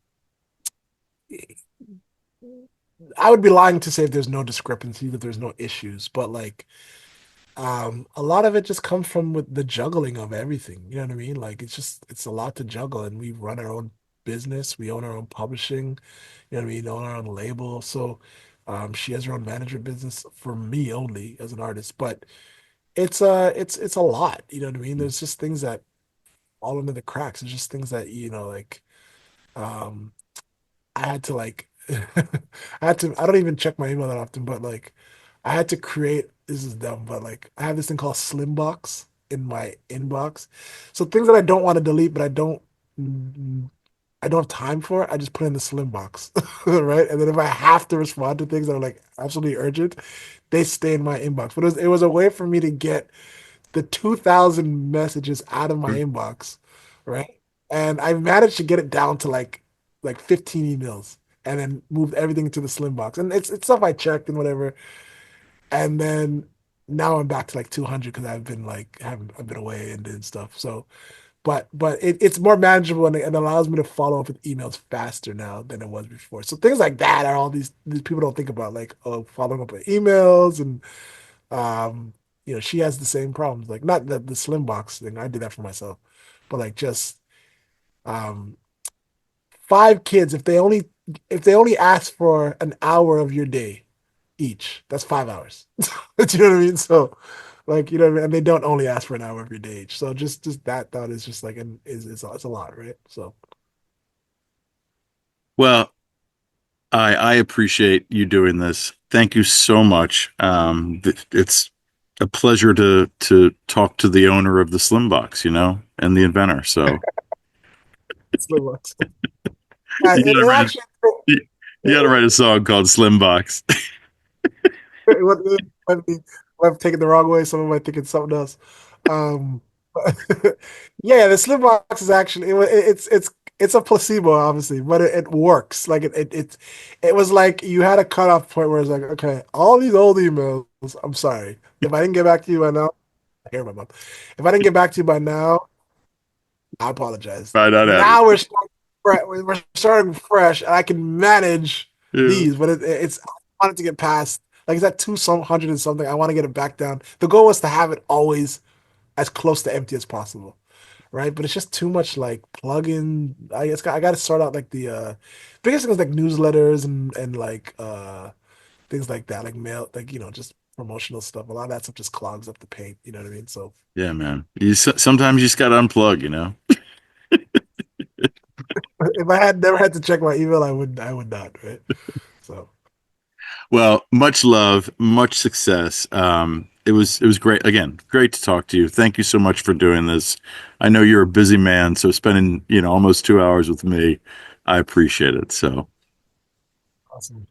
I would be lying to say if there's no discrepancy, that there's no issues, but like, a lot of it just comes from with the juggling of everything. You know what I mean? Like, it's a lot to juggle, and we run our own business, we own our own publishing. You know what I mean? Own our own label. So, she has her own management business for me only as an artist, but it's a lot. You know what I mean? There's just things that all under the cracks. It's just things that like um I had to like I don't even check my email that often, but like I had to create this is dumb, but like I have this thing called Slimbox in my inbox. So things that I don't want to delete, but I don't have time for it, I just put it in the Slimbox. Right? And then if I have to respond to things that are like absolutely urgent, they stay in my inbox. But it was a way for me to get the 2,000 messages out of my inbox, right? And I managed to get it down to like 15 emails and then moved everything to the slim box. And it's stuff I checked and whatever. And then now I'm back to like 200 because I've been away and doing stuff. So, but it's more manageable and it allows me to follow up with emails faster now than it was before. So things like that are all these people don't think about, like following up with emails and um, she has the same problems. Like not the slim box thing. I did that for myself, but like just um 5 kids. If they only ask for an hour of your day each, that's 5 hours. Do you know what I mean? So like you know what I mean? And they don't only ask for an hour of your day each. So just that thought is just like an is it's a lot, right? So Well, I appreciate you doing this. Thank you so much. It's a pleasure to talk to the owner of the Slim Box, and the inventor. So slim box. you It, gotta it write actually you, you gotta write a song called Slim Box. what might be taken the wrong way. Someone might think it's something else. Um, yeah, the slim box is actually it's a placebo, obviously, but it works. Like it was like you had a cutoff point where it's like, okay, all these old emails. I'm sorry if I didn't get back to you by now. I hear my mom. If I didn't get back to you by now, I apologize. Find out Now happy. we're starting fresh, and I can manage Yeah. these, but I wanted to get past. Like it's at two some hundred and something. I want to get it back down. The goal was to have it always as close to empty as possible, right? But it's just too much like plugin. I got to sort out like the biggest thing is like newsletters and like things like that, like mail, like just promotional stuff. A lot of that stuff just clogs up the paint. You know what I mean? So Yeah, man. Sometimes you just gotta unplug. if I had never had to check my email, I would not, right? So Well, much love, much success. It was great. Again, great to talk to you. Thank you so much for doing this. I know you're a busy man, so spending, almost 2 hours with me, I appreciate it. So, Awesome.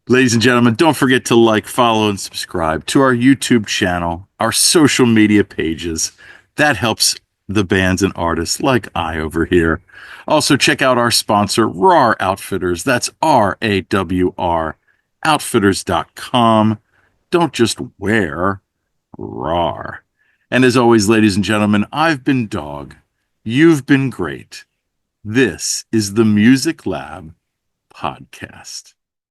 ladies and gentlemen, don't forget to like, follow, and subscribe to our YouTube channel, our social media pages. That helps the bands and artists like I over here. Also, check out our sponsor, RAR Outfitters. That's RAWR, outfitters.com. Don't just wear RAR. And as always, ladies and gentlemen, I've been Dog. You've been great. This is the Music Lab Podcast.